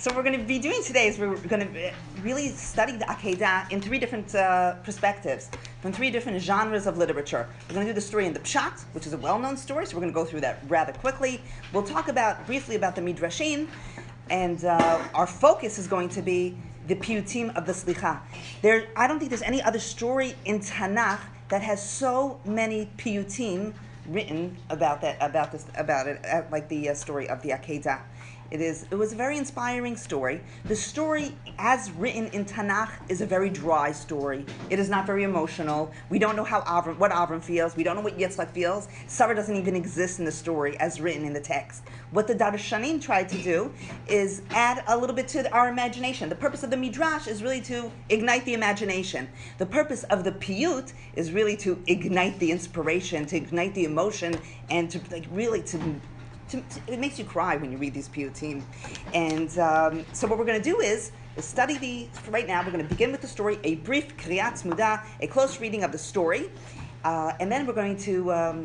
So what we're going to be doing today is we're going to really study the Akedat in three different perspectives, from three different genres of literature. We're going to do the story in the Peshat, which is a well-known story, so we're going to go through that rather quickly. We'll talk briefly about the Midrashim, and our focus is going to be the piyutim of the Selihot. I don't think there's any other story in Tanakh that has so many piyutim written about it, like the story of the Akedat. It was a very inspiring story. The story, as written in Tanakh, is a very dry story. It is not very emotional. We don't know what Avram feels. We don't know what Yisshak feels. Sarah doesn't even exist in the story as written in the text. What the Darshanim tried to do is add a little bit to our imagination. The purpose of the Midrash is really to ignite the imagination. The purpose of the Piyut is really to ignite the inspiration, to ignite the emotion, and to it makes you cry when you read these piyutim. And so what we're going to do is study right now, we're going to begin with the story, a brief kriyat smuda, a close reading of the story, and then we're going to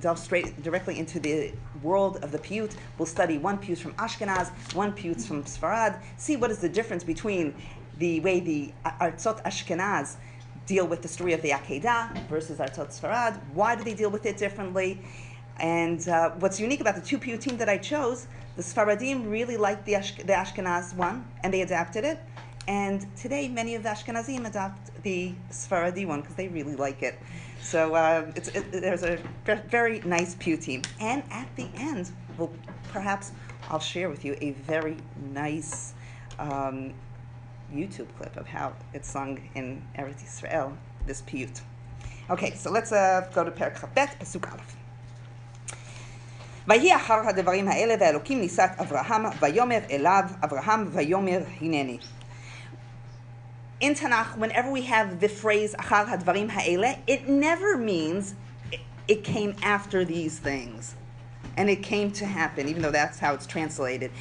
delve directly into the world of the piyut. We'll study one piyut from Ashkenaz, one piyut from Sfarad, see what is the difference between the way the Artzot Ashkenaz deal with the story of the Akedah versus Artzot Sfarad. Why do they deal with it differently? And what's unique about the two piyutim that I chose, the Sfaradim really liked the Ashkenaz one, and they adapted it. And today, many of the Ashkenazim adopt the Sfaradi one because they really like it. So there's a very nice piyutim. And at the end, I'll share with you a very nice YouTube clip of how it's sung in Eretz Yisrael, this piyut. Okay, so let's go to Perek Chabet, Pasuk Aleph. ויהי אחר הדברים האלה, והאלוקים נישא את אברהם, ויאמר אליו אברהם, ויאמר הנני. In Tanakh, whenever we have the phrase אחר הדברים האלה, it never means it came after these things. And it came to happen, even though that's how it's translated.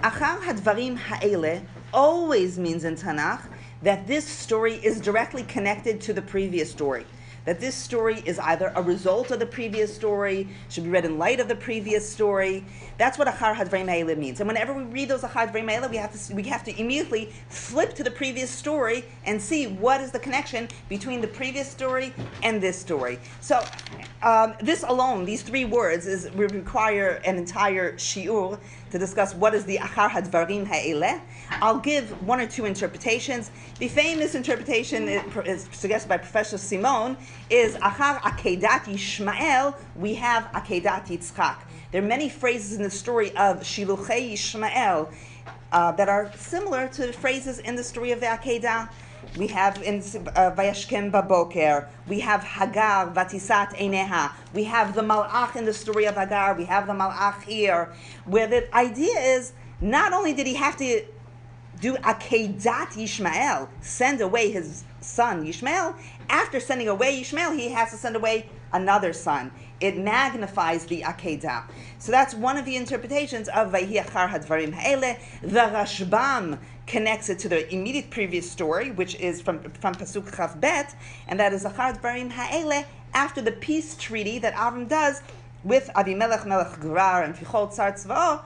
אחר הדברים האלה always means in Tanakh that this story is directly connected to the previous story. That this story is either a result of the previous story, should be read in light of the previous story. That's what Achar Hadvarim Ha'ele means. And whenever we read those Achar Hadvarim Ha'ele, we have to immediately flip to the previous story and see what is the connection between the previous story and this story. So this alone, these three words, would require an entire shiur to discuss what is the Achar Hadvarim Ha'ele. I'll give one or two interpretations. The famous interpretation is suggested by Professor Simon is Achar Akedat Yishmael, we have Akedat Yitzchak. There are many phrases in the story of Shiluchei Yishmael that are similar to phrases in the story of the Akedah. We have in Vayashkem Baboker, we have Hagar, Vatisat Eineha, we have the Malach in the story of Hagar, we have the Malach here, where the idea is not only did he have to do Akedat Yishmael, send away his son Yishmael, after sending away Yishmael, he has to send away another son. It magnifies the Akedah. So that's one of the interpretations of Vayhi Achar Hadvarim Ha'ele. The Rashbam connects it to the immediate previous story, which is from Pasuk Chav Bet, and that is Achar Hadvarim Ha'ele, after the peace treaty that Avram does with Avimelech Melech Gerar and Fichol Tzar Tzva'o,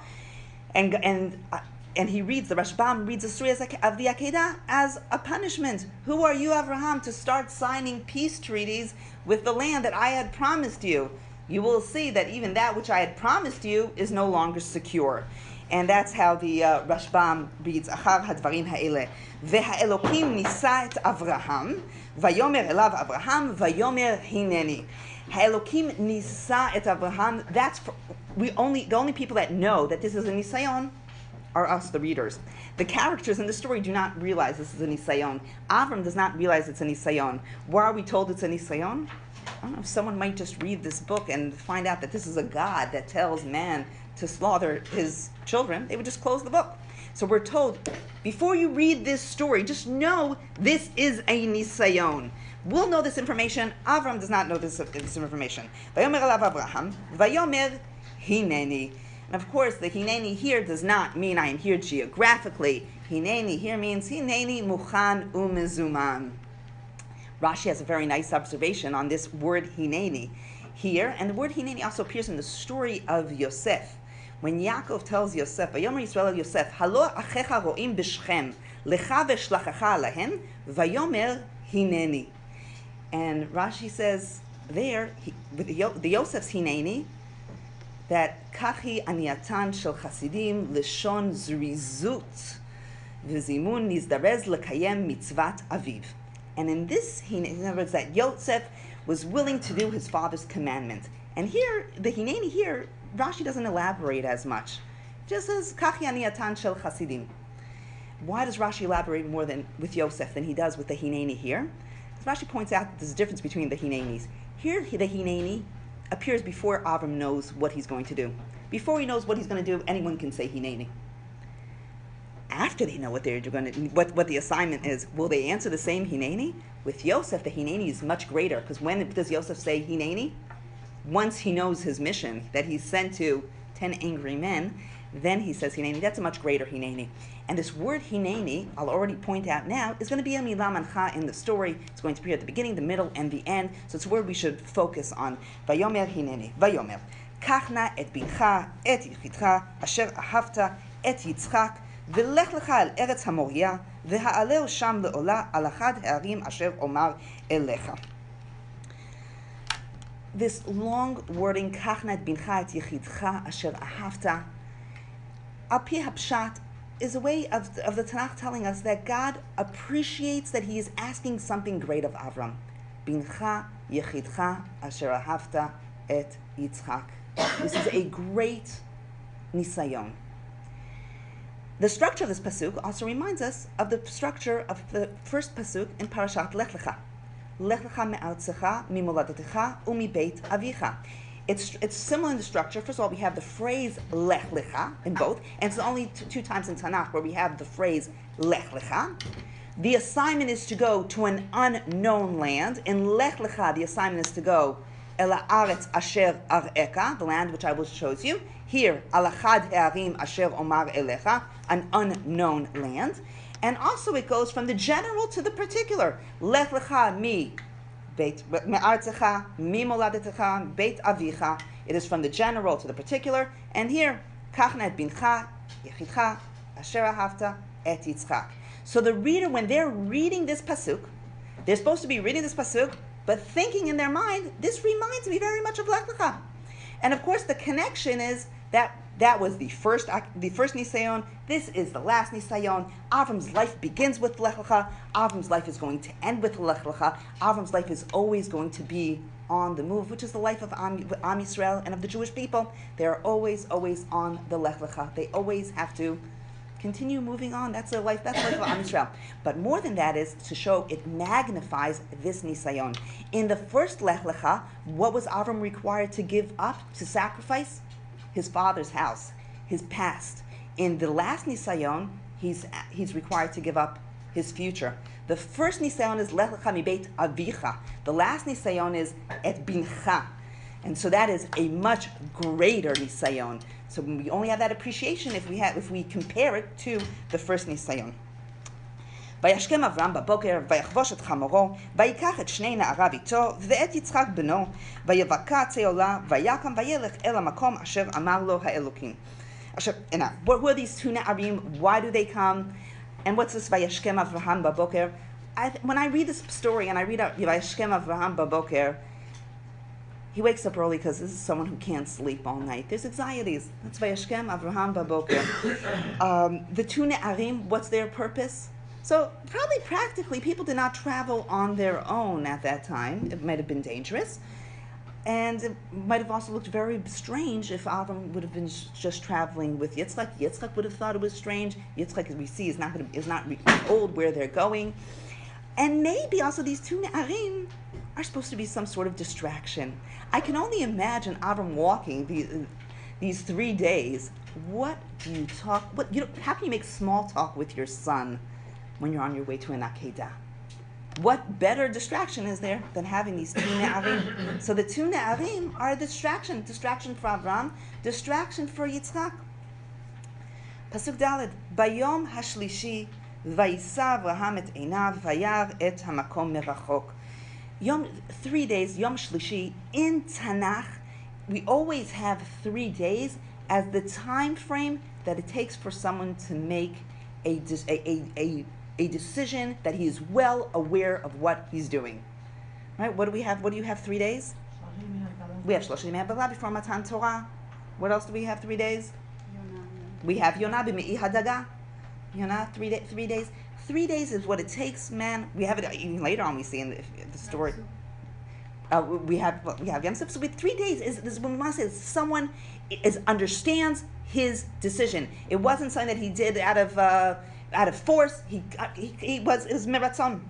and he reads, the Rashbam reads the story of the Akedah as a punishment. Who are you, Avraham, to start signing peace treaties with the land that I had promised you? You will see that even that which I had promised you is no longer secure. And that's how the Rashbam reads, Achar Hadvarim Ha'ele. Ve'ha'elokim nisa et Avraham, vayomer elav Avraham, vayomer hineni. Ha'elokim nisa et Avraham, the only people that know that this is a nisayon are us, the readers. The characters in the story do not realize this is a nisayon. Avram does not realize it's a nisayon. Why are we told it's a nisayon? I don't know if someone might just read this book and find out that this is a God that tells man to slaughter his children. They would just close the book. So we're told, before you read this story, just know this is a nisayon. We'll know this information. Avram does not know this information. Vayomer alav Avraham, vayomer hineni. And of course, the hineni here does not mean I am here geographically. Hineni here means hineni muchan umezuman. Rashi has a very nice observation on this word hineni here, and the word hineni also appears in the story of Yosef. When Yaakov tells Yosef, Vayomer Yisrael el Yosef, Halo achecha ro'im b'Shechem, lecha v'shlachacha lahem, Vayomer hineni. And Rashi says there, the Yosef's hineni, that kachi aniatan shel chasidim lishon zrizut v'zimun nizdarez lekayem mitzvat aviv. And in this, in other words, that Yosef was willing to do his father's commandment. And here, the hineni here, Rashi doesn't elaborate as much. Just says kachi aniatan shel chasidim. Why does Rashi elaborate more than with Yosef than he does with the hineni here? Rashi points out that there's a difference between the hinenis. Here, the hineni appears before Avram knows what he's going to do. Before he knows what he's going to do, anyone can say hineni. After they know what they're going to, what the assignment is, will they answer the same hineni? With Yosef, the hineni is much greater, because when does Yosef say hineni? Once he knows his mission, that he's sent to 10 angry men, then he says hineni. That's a much greater hineni. And this word hineni, I'll already point out now, is going to be a milah mancha in the story. It's going to appear at the beginning, the middle, and the end. So it's a word we should focus on. Vayomer hineni. Vayomer. Kachna et bincha et yichidcha asher ahavta et Yisshak v'lech lecha el eretz hamoria v'ha'aleu sham le'ola al achad ha'arim asher omar elecha. This long wording, Kachna et bincha et yichidcha asher ahavta, al pi hapshat, is a way of the Tanakh telling us that God appreciates that he is asking something great of Avram. Bincha yechidcha asher ahavta et Yitzchak. This is a great nisayon. The structure of this pasuk also reminds us of the structure of the first pasuk in Parashat Lech Lecha. Lech lecha me'artzecha mimoladatecha u'mibeit avicha. It's similar in the structure. First of all, we have the phrase Lech Lecha in both, and it's only two times in Tanakh where we have the phrase Lech Lecha. The assignment is to go to an unknown land. In Lech Lecha, the assignment is to go El haaretz asher ar'eka, the land which I will show you. Here, Al achad ha'arim asher omar elecha, an unknown land. And also it goes from the general to the particular. Lech Lecha mi me'artzecha, mi moladetecha, beit avicha. It is from the general to the particular. And here, kachna et bincha, yechidcha, asher ahavta, et Yitzchak. So the reader, when they're reading this pasuk, they're supposed to be reading this pasuk, but thinking in their mind, this reminds me very much of Lech Lecha. And of course, the connection is that was the first nisayon. This is the last nisayon. Avram's life begins with Lech Lecha. Avram's life is going to end with Lech Lecha. Avram's life is always going to be on the move, which is the life of Am Yisrael and of the Jewish people. They are always on the Lech Lecha. They always have to continue moving on. That's the life of Am Yisrael. But more than that is to show it magnifies this nisayon. In the first Lech Lecha, what was Avram required to give up, to sacrifice? His father's house, his past. In the last nisayon, he's required to give up his future. The first nisayon is Lech Lecha mi beit avicha. The last nisayon is et bincha. And so that is a much greater nisayon. So we only have that appreciation if we compare it to the first nisayon. וישכם אברהם בבוקר, ויחבוש את חמורו, ויקח את שני נעריו איתו, ואת יצחק בנו, ויבקע עצי עולה, ויקם וילך אל המקום אשר אמר לו האלוקים. Who are these two na'arim? Why do they come? And what's this וישכם אברהם בבוקר? When I read this story and I read out וישכם אברהם בבוקר, he wakes up early because this is someone who can't sleep all night. There's anxieties. That's וישכם אברהם בבוקר. The two na'arim, what's their purpose? So probably practically people did not travel on their own at that time. It might have been dangerous. And it might have also looked very strange if Avram would have been just traveling with Yitzchak. Yitzchak would have thought it was strange. Yitzchak, as we see, is not told where they're going. And maybe also these two Ne'arim are supposed to be some sort of distraction. I can only imagine Avram walking these 3 days. What do you talk? How can you make small talk with your son when you're on your way to an Akedat? What better distraction is there than having these two Ne'arim? So the two Ne'arim are a distraction for Avram, distraction for Yitzchak. Pasuk Daled, Bayom hashlishi vayisa Avraham et einav vayar et hamakom merachok. 3 days, Yom Shlishi, in Tanakh, we always have 3 days as the time frame that it takes for someone to make a decision that he is well aware of what he's doing. Right? What do we have? What do you have? 3 days? We have 30 ימי הבלה before Matan Torah. What else do we have? 3 days? We have Yonah b'me'i hadaga. Yonah, 3 days. 3 days is what it takes, man. We have it even later on. We see in the story. We have Yom Sif. So with 3 days is when we want to say someone understands his decision. It wasn't something that he did out of force. It was meratzon.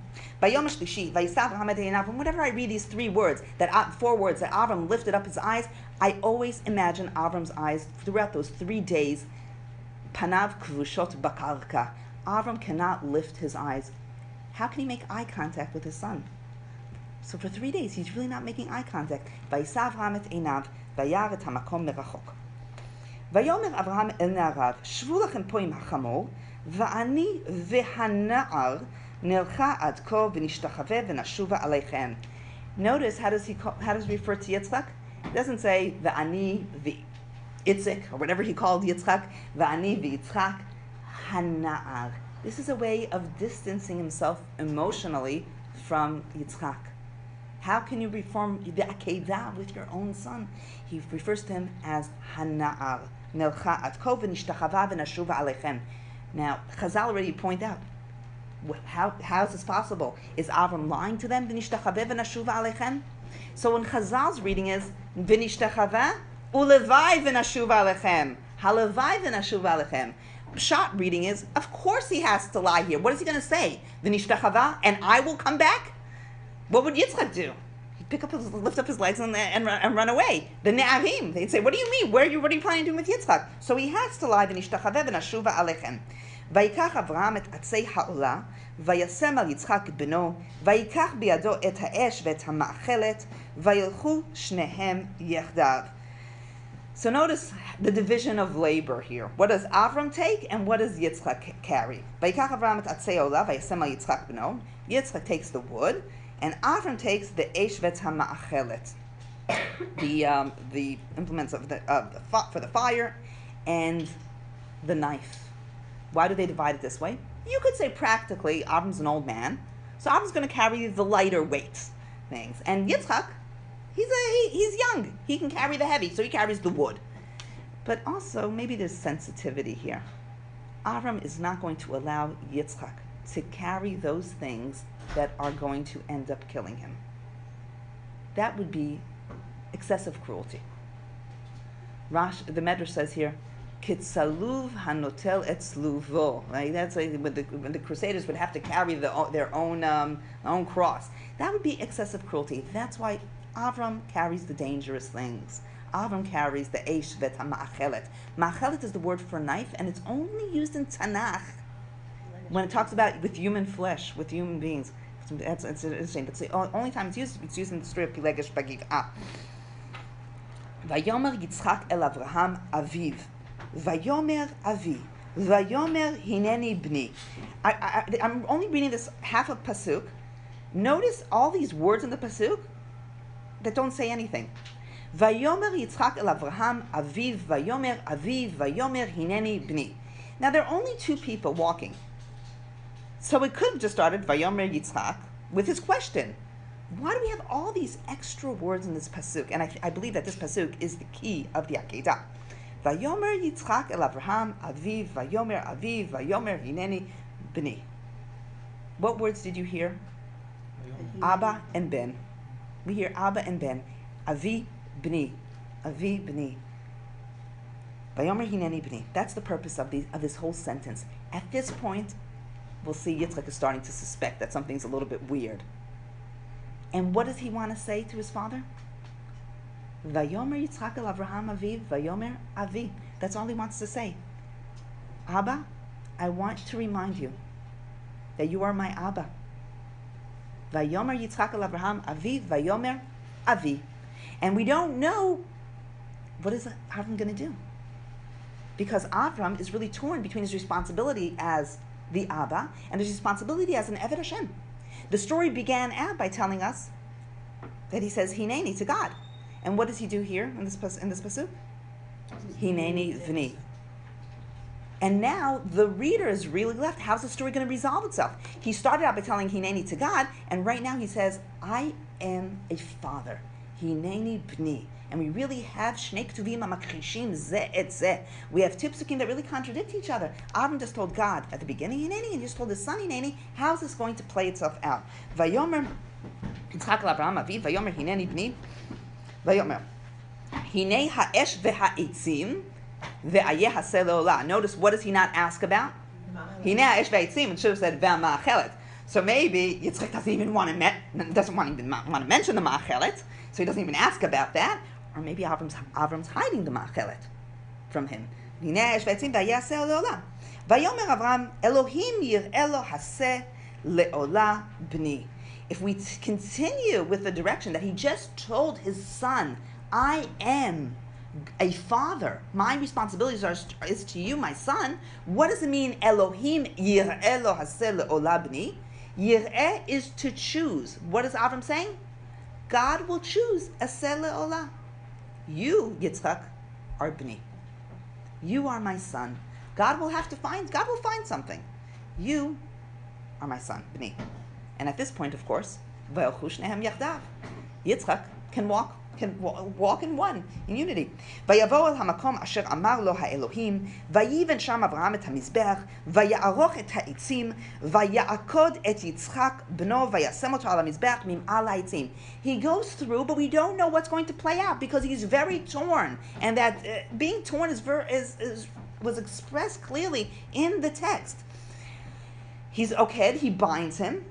Whenever I read these 4 words that Avram lifted up his eyes, I always imagine Avram's eyes throughout those 3 days. Panav kvushot bakarka. Avram cannot lift his eyes. How can he make eye contact with his son? So for 3 days, he's really not making eye contact. Vayisav Avram et einav, vayar et hamakom merachok. Vayomer Avraham el na'arav, shvu lachem po im hachamor, va'ani v'hana'ar nilcha ad ko v'nishtachave v'nashuva aleichem. Notice how does he refer to Yitzchak? It doesn't say va'ani v'Itzik, or whatever he called Yitzchak, va'ani v'Yitzchak hana'ar. This is a way of distancing himself emotionally from Yitzchak. How can you reform the Akedat with your own son? He refers to him as Hana'ar. Nelcha atko v'nishtachava v'nashuva aleichem. Now, Chazal already point out, how is this possible? Is Avram lying to them? V'nishtachava v'nashuva aleichem? So when Chazal's reading is, v'nishtachava ulevai v'nashuva aleichem. Halevai v'nashuva aleichem. Peshat reading is, of course he has to lie here. What is he going to say? V'nishtachava, and I will come back? What would Yitzchak do? He'd lift up his legs and run away. The Ne'avim, they'd say, what do you mean? What are you planning to do with Yitzchak? So he has to lie. V'nishtachave v'nashuva alechem. Vayikach Avraham et atzei ha'olah, vayasem al Yitzchak beno, vayikach biyado et ha'esh ve'et ha'ma'achelet, vayilchu shnehem yechdav. So notice the division of labor here. What does Avram take and what does Yitzchak carry? Vayikach Avraham et atzei ha'olah, vayasem al Yitzchak beno. Yitzchak takes the wood, and Avram takes the Eish Vet HaMa'achelet, the implements of for the fire, and the knife. Why do they divide it this way? You could say practically Avram's an old man, so Avram's going to carry the lighter weight things, and Yitzchak, he's young, he can carry the heavy, so he carries the wood. But also maybe there's sensitivity here. Avram is not going to allow Yitzchak to carry those things that are going to end up killing him. That would be excessive cruelty. The Medrash says here, "Kitzaluv hanotel et sluvo." Right? That's like when the Crusaders would have to carry their own cross. That would be excessive cruelty. That's why Avram carries the dangerous things. Avram carries the eish vet ha'ma'achelet. Ma'achelet is the word for knife, and it's only used in Tanakh when it talks about with human flesh, with human beings. It's interesting. But it's the only time it's used in the story of Pilegesh Bagiv'ah. Vayomer Yitzchak el Avraham aviv. Vayomer avi. Vayomer hineni bni. I'm only reading this half of pasuk. Notice all these words in the pasuk that don't say anything. Vayomer Yitzchak el Avraham aviv. Vayomer aviv. Vayomer hineni bni. Now there are only 2 people walking. So it could have just started Vayomer Yitzchak with his question. Why do we have all these extra words in this pasuk? And I believe that this pasuk is the key of the Akedat. Vayomer Yitzchak el Avraham aviv, Vayomer aviv, Vayomer hineni b'ni. What words did you hear? Abba and Ben. We hear Abba and Ben. Avi b'ni. Avi b'ni. Vayomer hineni b'ni. That's the purpose of this whole sentence. At this point, we'll see Yitzchak is starting to suspect that something's a little bit weird. And what does he want to say to his father? Vayomer Yitzchak el Avraham aviv, Vayomer avi. That's all he wants to say. Abba, I want to remind you that you are my Abba. Vayomer Yitzchak el Avraham aviv, Vayomer avi. And we don't know what is Avram going to do. Because Avram is really torn between his responsibility as the Abba and his responsibility as an Eved Hashem. The story began out by telling us that he says Hineni to God. And what does he do here in this pasuk? Hineni v'ni. And now the reader is really left. How's the story going to resolve itself? He started out by telling Hineni to God, and right now he says, I am a father. Hineni b'ni. And we really have Shnei Ktuvim HaMakhrishim Zeh et Zeh. We have two psukim that really contradict each other. Avram just told God at the beginning Hineni, and he just told his son Hineni. How's this going to play itself out? Vayomer Yitzchak l'Avraham Aviv, Vayomer Hineni b'ni, Vayomer Hinei ha'esh v'ha'etzim ve'ayeh haseh le'olah. Notice, what does he not ask about? Hinei ha'esh v'ha'etzim. It should have said ve'ma'achelet. So maybe Yitzchak doesn't even want to mention the ma'achelet, so he doesn't even ask about that. Or maybe Avram's hiding the ma'achelet from him. Hinei ha'esh v'ha'etzim ve'ayeh haseh le'olah. Vayomer Avram Elohim yir'eh lo haseh le'olah b'ni. If we continue with the direction that he just told his son, I am a father, my responsibilities is to you, my son. What does it mean, Elohim yir'eh lo haseh le'olah b'ni? Yir'eh is to choose. What is Avram saying? God will choose haseh le'olah. You, Yitzchak, are b'ni. You are my son. God will find something. You are my son, b'ni. And at this point, of course, v'yalchu shnehem yachdav. Yitzchak can walk in one, in unity. Vayavo el hamakom asher amar lo ha'elohim, vayiven sham Avraham et hamizbeach, vaya'aroch et ha'etzim, vaya'akod et Yitzchak bno, vayasem oto al hamizbeach mim'al ha'etzim. He goes through, but we don't know what's going to play out because he's very torn, and that being torn was expressed clearly in the text. He's oked, he binds him.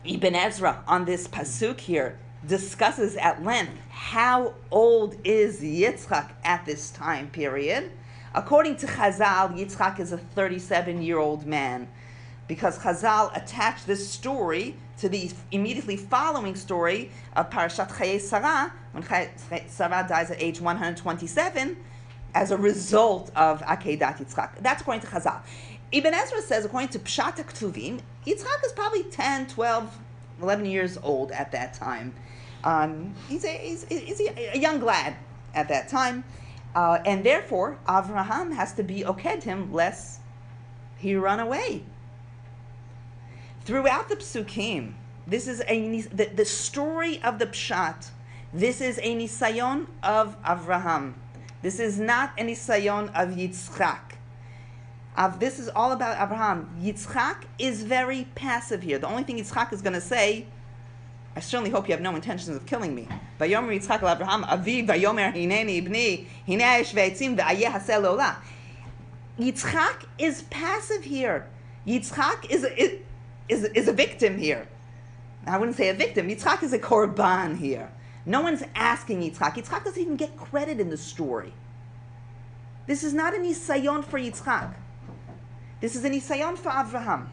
Ibn Ezra on this pasuk here discusses at length how old is Yitzchak at this time period. According to Chazal, Yitzchak is a 37-year-old man, because Chazal attached this story to the immediately following story of Parashat Chayei Sarah, when Sarah dies at age 127, as a result of Akedat Yitzchak. That's according to Chazal. Ibn Ezra says, according to Peshat Ktuvim, Yitzchak is probably 10, 12, 11 years old at that time. He's a young lad at that time. And therefore, Avraham has to be oked him lest he run away. Throughout the psukim, this is the story of the Peshat. This is a nisayon of Avraham. This is not a nisayon of Yitzchak. This is all about Abraham. Yitzchak is very passive here. The only thing Yitzchak is going to say, I certainly hope you have no intentions of killing me. Vayomer Yitzchak l'Avraham Aviv vayomer hineni ibni hinei ha'esh v'etzim ve'ayeh haseh le'olah. Yitzchak is passive here. Yitzchak is a victim here. I wouldn't say a victim. Yitzchak is a korban here. No one's asking Yitzchak. Yitzchak doesn't even get credit in the story. This is not a nisayon for Yitzchak. This is a nisayon for Avraham,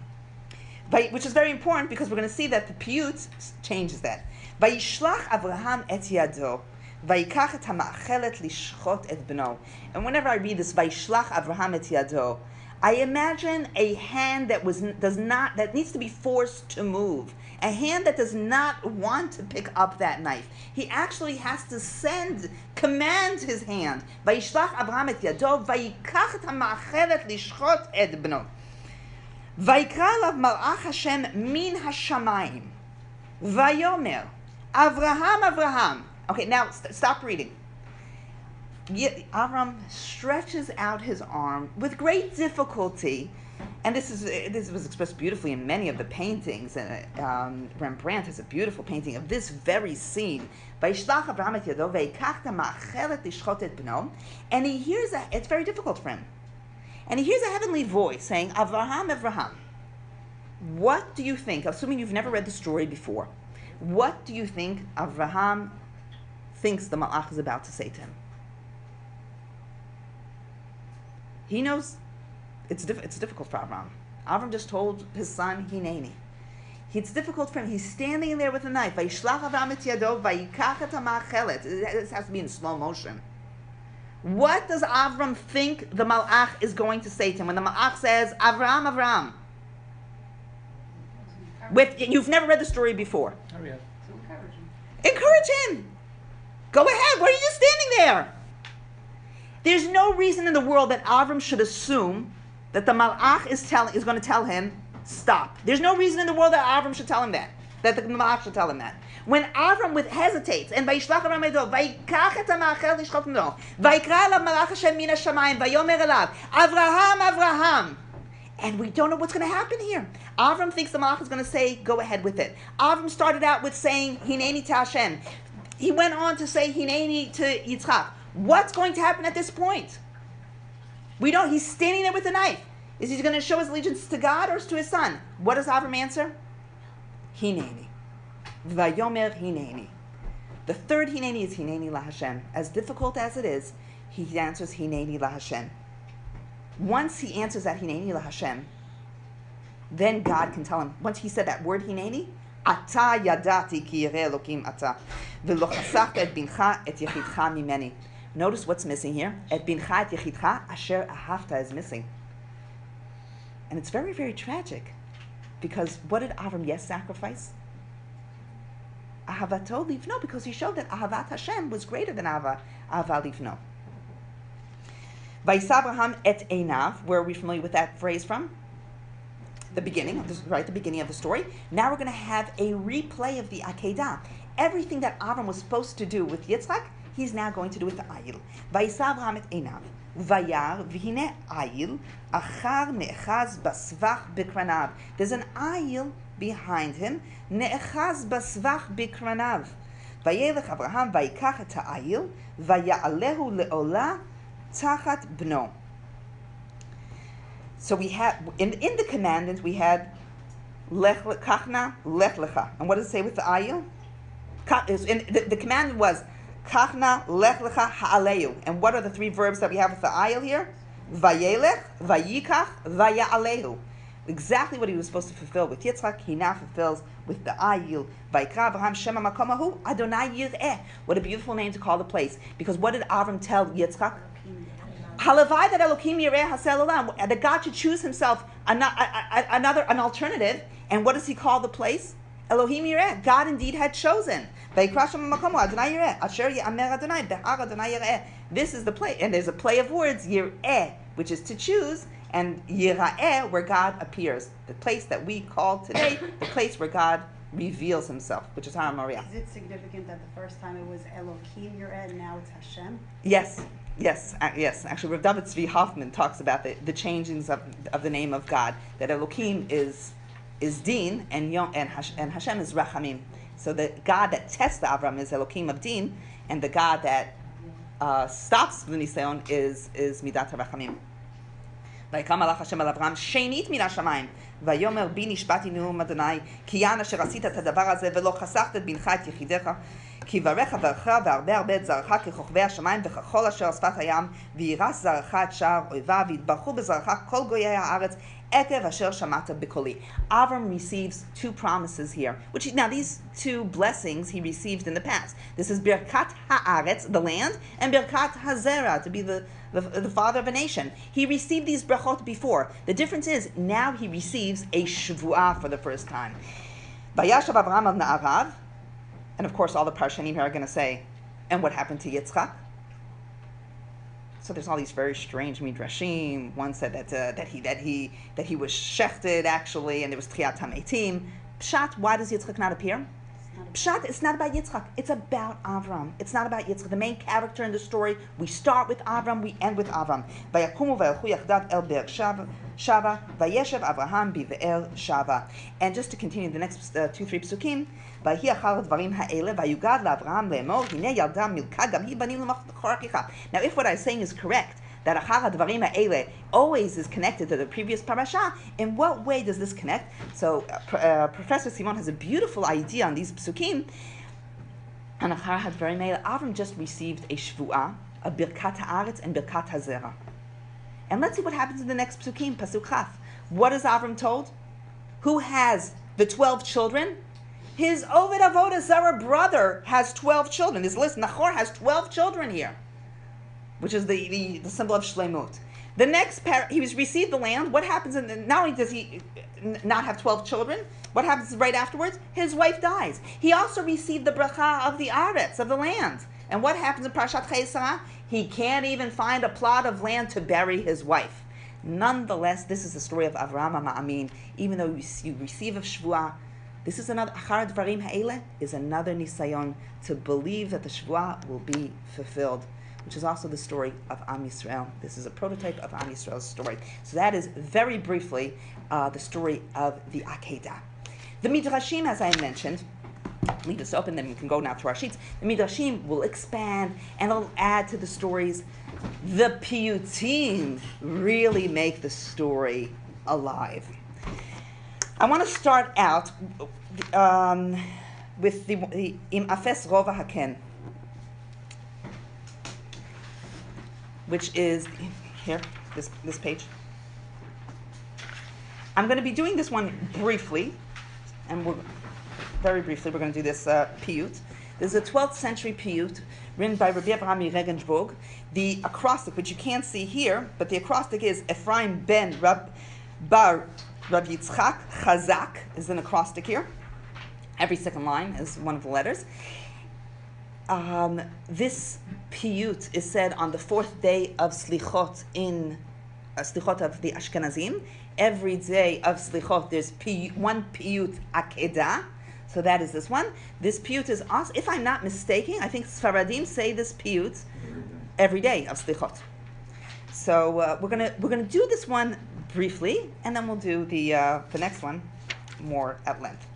which is very important because we're going to see that the piyut changes that. Vayishlach Avraham et yado, vayikach et hama'achelet lishchot et bno. And whenever I read this, Vayishlach Avraham et yado, I imagine a hand that needs to be forced to move. A hand that does not want to pick up that knife. He actually has to command his hand. Vayishlach Avraham et yado, vayikach et hama'achelet lishchot et bno. Vayikra lav malach Hashem min hashamayim. Vayomer, Avraham. Okay, now stop reading. Avram stretches out his arm with great difficulty, and this was expressed beautifully in many of the paintings. And Rembrandt has a beautiful painting of this very scene. And he hears it's very difficult for him, and he hears a heavenly voice saying, Avraham, what do you think? Assuming you've never read the story before, what do you think Avraham thinks the malach is about to say to him? He knows it's difficult for Avram. Avram just told his son, Hineni. It's difficult for him. He's standing there with a knife. Vayishlach Avram et yado, vayikach et hama'achelet. This has to be in slow motion. What does Avram think the malach is going to say to him when the malach says, Avram? You've never read the story before. Hurry up. Encourage him. Go ahead. Why are you just standing there? There's no reason in the world that Avram should assume that the malach is going to tell him, stop. There's no reason in the world that Avram should tell him that the malach should tell him that. When Avram hesitates, and Vayishlach Avram edo, Vayikach et ha'ma'achel lishchot no, Vayikra elav malach Hashem min hashamayim, Vayomer elav, Avraham, Avraham. And we don't know what's going to happen here. Avram thinks the malach is going to say, go ahead with it. Avram started out with saying, Hineni to Hashem. He went on to say, Hineni to Yitzchak. What's going to happen at this point? We don't. He's standing there with a knife. Is he going to show his allegiance to God or to his son? What does Avram answer? Hineni. Vayomer Hineni. The third Hineni is Hineni la Hashem. As difficult as it is, he answers Hineni la Hashem. Once he answers that Hineni la Hashem, then God can tell him. Once he said that word Hineni, Ata yadati ki yireh Elokim ata, v'lo chasachta et bincha et yechidcha mimeni. Notice what's missing here. Et bincha et yechidcha asher ahavta is missing. And it's very, very tragic. Because what did Avram sacrifice? Ahavato livno, because he showed that Ahavat Hashem was greater than Ahava livno. Vayisav Abraham et einav. Where are we familiar with that phrase from? The beginning of the beginning of the story. Now we're going to have a replay of the Akedat. Everything that Avram was supposed to do with Yitzchak, he's now going to do with the Ayil. Vayisav Abraham et einav. Vayar v'hine Ayil achar ne'echaz basvach bikranav. There's an Ayil behind him. Ne'echaz basvach bikranav. Vayelech Abraham vayikach et ha'ayil vaya'alehu le'olah tachat bno. So we had in the commandment we had lech kachna lech lecha, and what does it say with the ayil? The commandment was kachna lech lecha ha'alehu, and what are the three verbs that we have with the ayil here? Vayelech, vayikach, vaya'alehu. Exactly what he was supposed to fulfill with Yitzchak, he now fulfills with the ayil. Vayikra Avraham shema makomahu Adonai Yireh. What a beautiful name to call the place, because what did Avram tell Yitzchak? Halavai that Elokim Yireh Hasel Olam, that God should choose himself an alternative. And what does he call the place? Elohim Yireh. God indeed had chosen. This is the play, and there's a play of words, Yireh, which is to choose, and Yireh, where God appears. The place that we call today, the place where God reveals himself, which is Har Moriah. Is it significant that the first time it was Elohim Yireh and now it's Hashem? Yes. Actually, Rav David Tzvi Hoffman talks about the changings of the name of God. That Elohim is Din and Hashem is Rachamim. So the God that tests the Avram is Elohim of Din, and the God that stops the Nisayon is Midat HaRachamim. ויקם מלאך השם אל אברהם שנית מן השמיים ויאמר בי נשבעתי נאום אדוני כי יען אשר עשית את הדבר הזה ולא חסכת את בנך את יחידך כי יברך זרעך והרבה הרבה את זרעך ככוכבי השמיים וככל אשר על שפת הים וירש זרעך את שער אויביו ויתברכו בזרעך כל גויי הארץ עקב אשר שמעת בקולי. Avram receives two promises here, now these two blessings he received in the past. This is Birkat Haaretz, the land, and Birkat Hazera, to be the father of a nation. He received these brachot before. The difference is now he receives a shvuah for the first time. Vayashav Avraham al na'arav, and of course all the Parshanim here are going to say, and what happened to Yitzchak? So there's all these very strange midrashim. One said that he was shechted actually, and there was tchiyat hametim. Pshat, why does Yitzchak not appear? Peshat, it's not about Yitzchak. It's about Avram. It's not about Yitzchak. The main character in the story, we start with Avram, we end with Avram. Vayakumu vayalchu yachdat el be'er shava, vayeshev Avraham bi've'er shava. And just to continue the next 2-3 psukim, ויהי אחר הדברים האלה, ויוגד לאברהם לאמור, הנה ילדה מילכה, גם היא בנים למחר אחיך. Now, if what I'm saying is correct, that אחר הדברים האלה always is connected to the previous parasha, in what way does this connect? So, Professor Simon has a beautiful idea on these psukim. And אחר הדברים האלה, Avram just received a shvuah, a birkat haaretz and birkat hazera. And let's see what happens in the next psukim, pasuk chaf. What is Avram told? Who has the 12 children? His Oved Avodah Zarah brother has 12 children. His list, Nachor, has 12 children here, which is the symbol of Shlemut. The next he was received the land. What happens? Not only does he not have 12 children, what happens right afterwards? His wife dies. He also received the bracha of the Aretz, of the land. And what happens in Parashat Chayei Sarah? He can't even find a plot of land to bury his wife. Nonetheless, this is the story of Avraham HaMa'amin. Even though you receive a Shvuah, this is another, Achar Dvarim Ha'ele is another Nisayon to believe that the Shvuah will be fulfilled, which is also the story of Am Yisrael. This is a prototype of Am Yisrael's story. So that is very briefly the story of the Akedah. The Midrashim, as I mentioned, leave this open, then we can go now to our sheets. The Midrashim will expand and it'll add to the stories. The Piyutim really make the story alive. I want to start out with the Im Afes Rova Haken, which is here, this page. I'm going to be doing this one briefly, and very briefly, we're going to do this piyut. This is a 12th century piyut written by Rabbi Avraham Regensburg. The acrostic, which you can't see here, but the acrostic is Ephraim ben Bar Rab Yisshak Chazak is an acrostic here. Every second line is one of the letters. This piyut is said on the 4th day of Selihot in Selihot of the Ashkenazim. Every day of Selihot there's one piyut Akedat. So that is this one. This piyut is also, if I'm not mistaken, I think Sfaradim say this piyut every day of Selihot. So we're gonna do this one briefly, and then we'll do the next one more at length.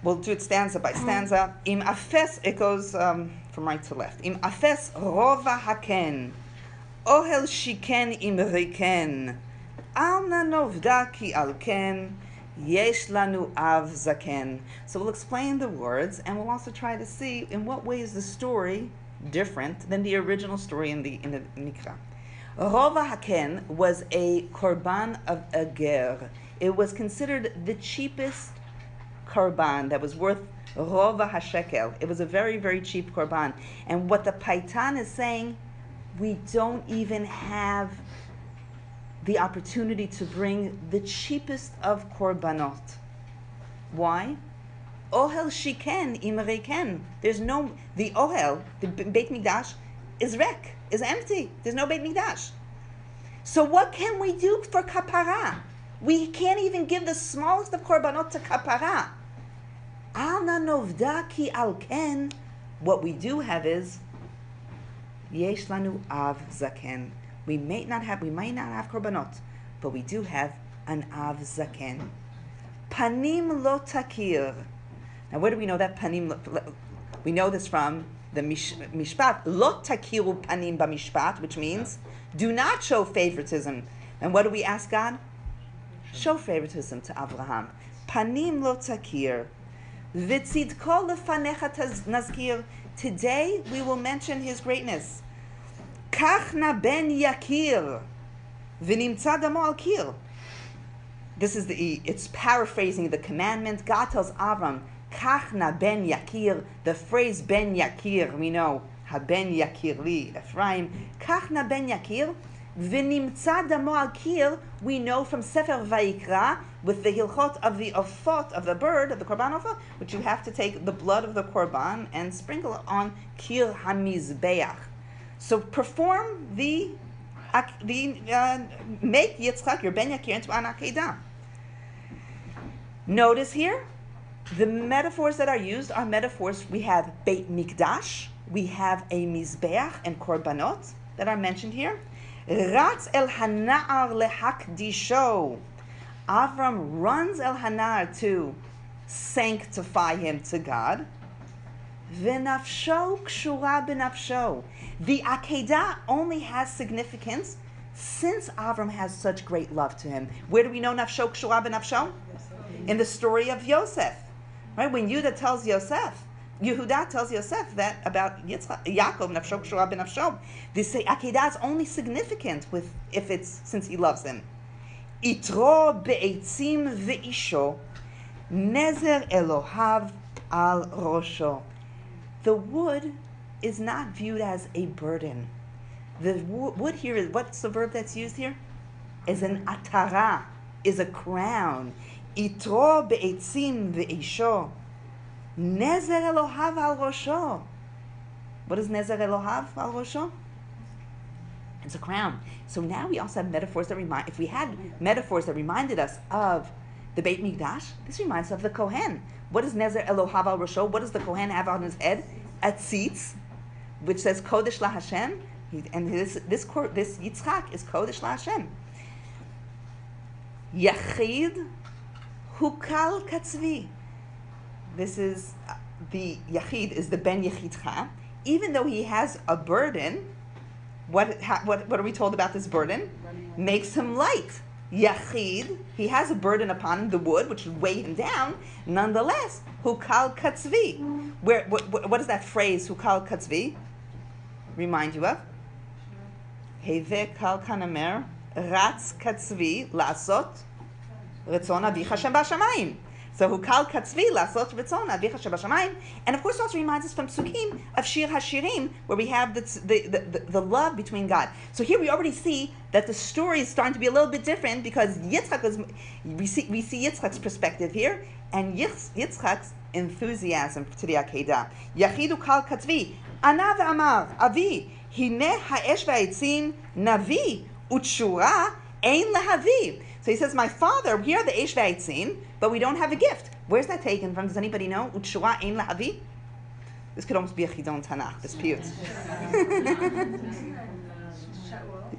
We'll do it stanza by stanza. Im afes, it goes from right to left. Im afes rova haken, ohel shiken im riken, alna novda ki alken, yesh lanu av zaken. So we'll explain the words, and we'll also try to see in what way is the story different than the original story in the Mikra. Rova Haken was a korban of a ger. It was considered the cheapest korban that was worth Rova HaShekel. It was a very, very cheap korban. And what the Paitan is saying, we don't even have the opportunity to bring the cheapest of korbanot. Why? Ohel shiken imreken. There's no, the ohel, the Beit Mikdash, is rek, is empty. There's no Beit Mikdash. So what can we do for kapara? We can't even give the smallest of korbanot to kapara. Alna novda ki alken. What we do have is yesh lanu av zaken. We might not have korbanot, but we do have an av zaken. Panim lo takir. Now, where do we know that panim? We know this from the mishpat. Lo takiru panim b'mishpat, which means do not show favoritism. And what do we ask God? Show favoritism to Abraham. Panim lo takir. V'tzidko lefanecha nazkir. Today we will mention his greatness. Kachna ben yakir. V'nimtza damo al kir. This is it's paraphrasing the commandment. God tells Avram, Kachna ben yakir. The phrase ben yakir, we know, ha ben yakir li, Ephraim. Kachna ben yakir. V'nimtza damo al kir. We know from Sefer Vayikra, with the hilchot of the ofot, of the bird, of the korban ofot, which you have to take the blood of the korban and sprinkle it on kir hamizbeach. So perform make Yitzchak, your ben yakir, into an akedah. Notice here, the metaphors that are used are metaphors. We have Beit Mikdash, we have a Mizbeach and Korbanot that are mentioned here. Ratz el Hana'ar lehakdisho. Avram runs el Hanar to sanctify him to God. V'nafsho kshura b'nafsho. The Akedah only has significance since Avram has such great love to him. Where do we know nafsho kshura b'nafsho? In the story of Yosef, right? When Yehuda tells Yosef that about Yitzchak, Yaakov, nafsho kshura b'nafsho. This Akedah is only significant if it's since he loves him. Itro be'etzim ve'isho, nezer Elohav al rosho. The wood is not viewed as a burden. The wood here is, what's the verb that's used here? Is an atara, is a crown. Itro be'etzim ve'isho, nezer Elohav al rosho. What is Nezer Elohav al Rosho? It's a crown. So now we also have metaphors that remind, if we had metaphors that reminded us of the Beit Mikdash, this reminds us of the Kohen. What is Nezer Elohav al Rosho? What does the Kohen have on his head? A tzitz, which says Kodesh la Hashem. And this Yisshak is Kodesh la Hashem. Yachid hukal katzvi. This is, the Yachid is the Ben Yechidcha. Even though he has a burden, what are we told about this burden? Makes him light. Yachid, he has a burden upon him, the wood, which would weigh him down. Nonetheless, hukal katzvi. What does that phrase, hukal katzvi, remind you of? Heve kal kanamer, ratz katzvi, lasot, retzon avicha shebashamayim. So hukal katzvi lasot retzon avicha shebashamayim, and of course also reminds us from Psukim of Shir Hashirim, where we have the love between God. So here we already see that the story is starting to be a little bit different, because Yitzchak we see Yitzchak's perspective here, and Yitzchak's enthusiasm to the Akedah. Yachid hukal katzvi, ana ve'amar avi hine ha'esh va'etzim navi utshura ein lahavi. So he says, my father, here are the Eish V'Aitzim, but we don't have a gift. Where's that taken from? Does anybody know? Utshura ein lahavi? This could almost be a Chidon Tanakh, this piyut.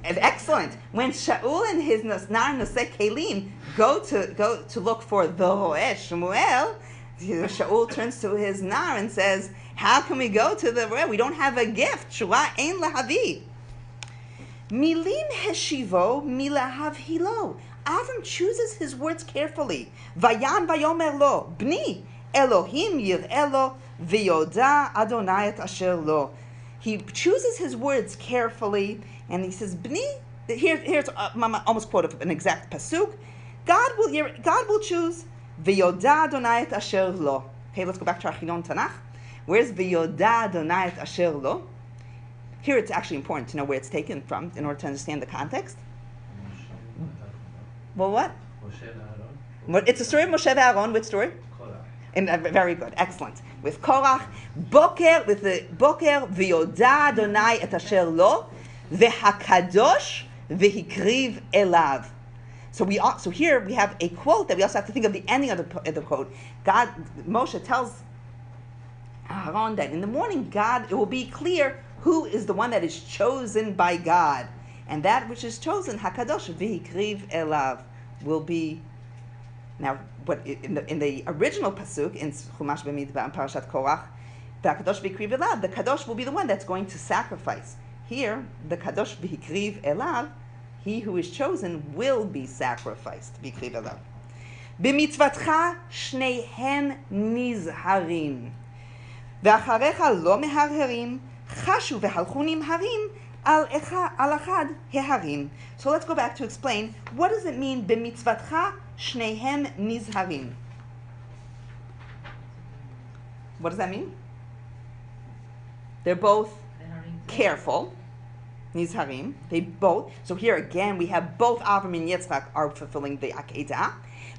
Excellent. When Shaul and his Nar Noseh Kelim go to look for the Roeh Shmuel, Shaul turns to his Nar and says, how can we go to the Roeh? We don't have a gift. Shura ein lahavi. Milim heshivo milahav hilo. Avram chooses his words carefully. Vayan vayomer lo, bni, Elohim yir'elo, v'yoda Adonai et asher lo. He chooses his words carefully, and he says, bni, here's almost quote an exact pasuk. God will choose, v'yoda Adonai et asher lo. Okay, let's go back to our Chidon Tanakh. Where's v'yoda Adonai et asher lo? Here it's actually important to know where it's taken from in order to understand the context. Well, what? It's a story of Moshe and Aaron. Which story? Very good, excellent. With Korach, with the Boker, v'yoda Adonai et asher lo, v'hakadosh v'hikriv elav. So here we have a quote that we also have to think of the ending of the quote. Moshe tells Aaron that in the morning, it will be clear who is the one that is chosen by God. And that which is chosen, Hakadosh v'hikriv elav, will be. Now, what in the original pasuk in Chumash B'Midbar and Parashat Korach, the Hakadosh v'hikriv elav, the Kadosh will be the one that's going to sacrifice. Here, the Kadosh v'hikriv elav, he who is chosen will be sacrificed. V'hikriv elav. B'mitzvatcha shneihem nizharim, v'acharecha lo meharherim, chashu v'halchu nimharim. Al achad heharim. So let's go back to explain, what does it mean, b'mitzvatcha shnehem nizharim? What does that mean? They're both careful. Nizharim. So here again, we have both Avram and Yitzchak are fulfilling the Akedah.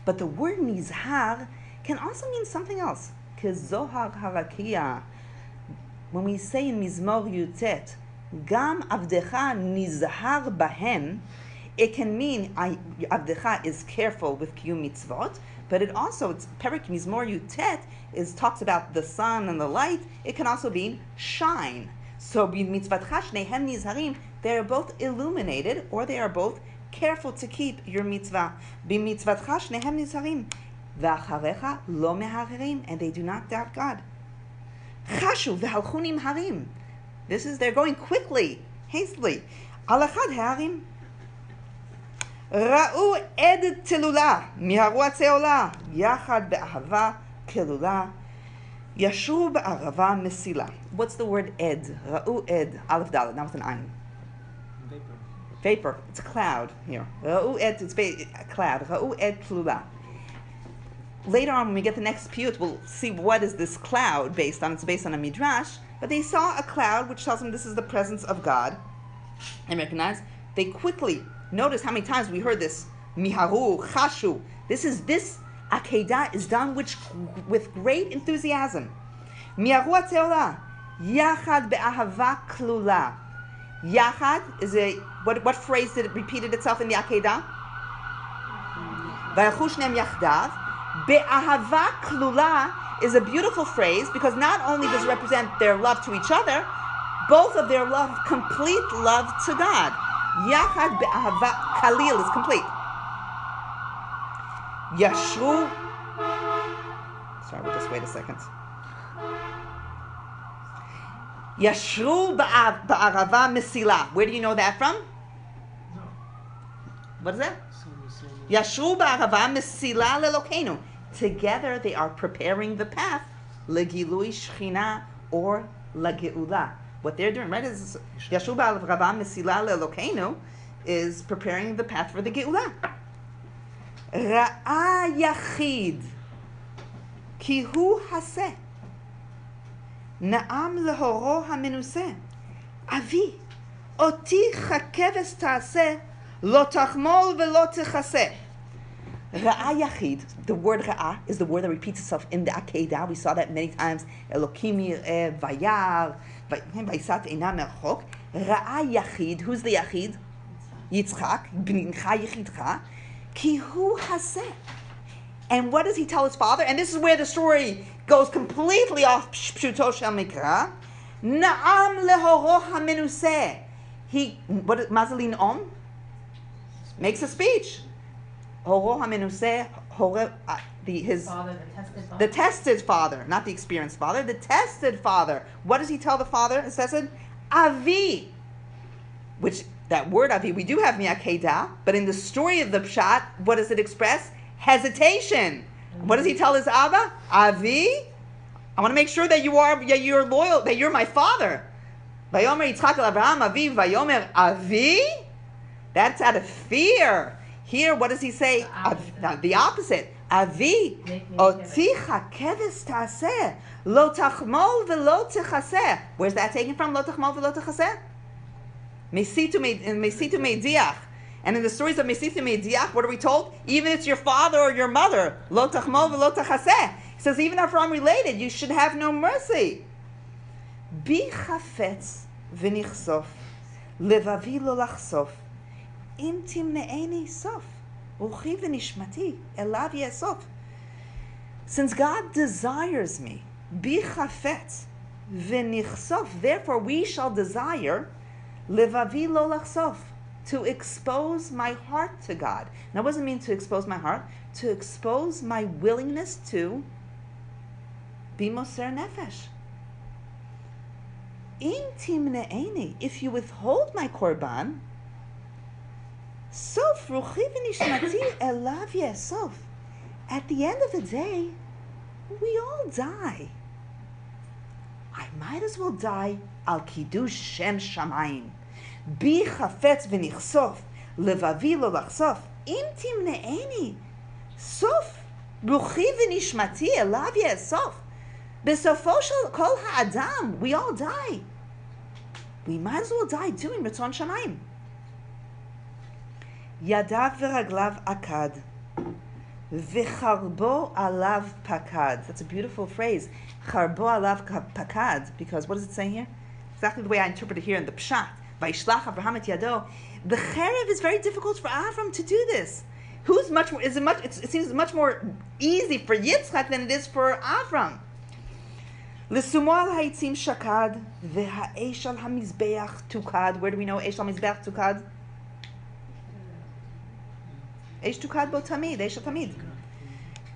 But the word nizhar can also mean something else. Kezohar harakia. When we say in Mizmor Yutet, Gam avdecha nizhar bahem, it can mean avdecha is careful with kiyum mitzvot, but it's Perik Mizmor Yutet talks about the sun and the light. It can also mean shine. So mitzvatcha shnehem nizharim, they are both illuminated, or they are both careful to keep your mitzvah. B'mitzvatcha shnehem nizharim, v'acharecha lo meharerim, and they do not doubt God. Chashu v'halchu nimharim. They're going quickly, hastily. Alachad harim. Ra'u ed telula, miharu atzeola, yachad be'ahava kelula, yashru be'arava mesila. What's the word ed? Ra'u ed, aleph dalet, not with an ayin. Vapor. It's a cloud here. Ra'u ed, it's a cloud. Ra'u ed telula. Later on, when we get the next piyut, we'll see what is this cloud based on. It's based on a midrash. But they saw a cloud, which tells them this is the presence of God. And recognize, they quickly, notice how many times we heard this, miharu, chashu. This Akedah is done with great enthusiasm. Miharu atzeola, Yachad be'ahava klula. Yachad is what phrase did it repeated itself in the Akedat? Vayalchu shneim yachdav. Be'ahava klula is a beautiful phrase because not only does it represent their love to each other, both of their love, complete love to God. Yachad be'ahava kalil is complete. Yashru. Sorry, we'll just wait a second. Yashru ba'arava mesila. Where do you know that from? What is that? Yashru ba'arava mesila lelokeinu. Together they are preparing the path legilui shchina or lageula. What they're doing, right, is Yashru ba'arava mesila lelokeinu is preparing the path for the geula. Ra'a yachid ki hu haseh. Na'am lehoro hamenuseh. Avi, oti chakeves ta'aseh, lo tachmol velo techaseh. Ra'a yachid, the word ra'a is the word that repeats itself in the Akedah. We saw that many times. Elokim yireh, vayar, vayisat einam merchok. Ra'a yachid, who's the yachid? Yisshak, b'nincha yachidcha. Ki hu haseh. And what does he tell his father? And this is where the story goes completely off pshuto shel mikra. Na'am lehoro hamenuseh. He, what is mazalin om? Makes a speech. Horo hamenuseh, his father, the tested father, not the experienced father, the tested father. What does he tell the father? It says it, Avi, which that word Avi we do have in the Akedah, but in the story of the Peshat, what does it express? Hesitation. What does he tell his Abba? Avi, I want to make sure that you're loyal, that you're my father. Vayomer Yitzchak el Avraham Avi, Vayomer Avi. That's out of fear. Here, what does he say? The opposite. Avi, oti chakeves ta'aseh, lo tachmol velo techaseh. Where's that taken from? Lo tachmol velo techaseh. Mesitu meidiach. And in the stories of Mesitu meidiach, what are we told? Even if it's your father or your mother, lo tachmol velo techaseh. He says, even if I'm related, you should have no mercy. Bi chafetz v'nichsof, levavi lo lachsof. Im timne'eni sof, ruchi v'nishmati elav yesof. Since God desires me, bi chafetz v'nichsof, therefore we shall desire levavi lo lachsof, to expose my heart to God. Now, what does it mean to expose my heart? To expose my willingness to be moser nefesh. Im timne'eni, if you withhold my korban, sof ruchi v'nishmati elav yesof. At the end of the day, we all die. I might as well die al kiddush shem shamayim. Bi chafetz v'nichsof, levavi lo lachsof. Im timne'eni, sof ruchi v'nishmati elav yesof. Besofo shel kol ha'adam, we all die. We might as well die doing Retzon Shamayim. Yadav v'raglav akad, v'charbo alav pakad. That's a beautiful phrase. Charbo alav pakad, because what does it say here? Exactly the way I interpret it here in the Peshat. Vayishlach Avraham et yado. The cherev is very difficult for Avram to do this. Who's much more? It seems much more easy for Yitzchak than it is for Avram. L'sumo al ha'itzim shakad, v'ha'esh al hamizbeach tukad. Where do we know esh al mizbeach tukad? Esh tukad bo tamid, esh al tamid.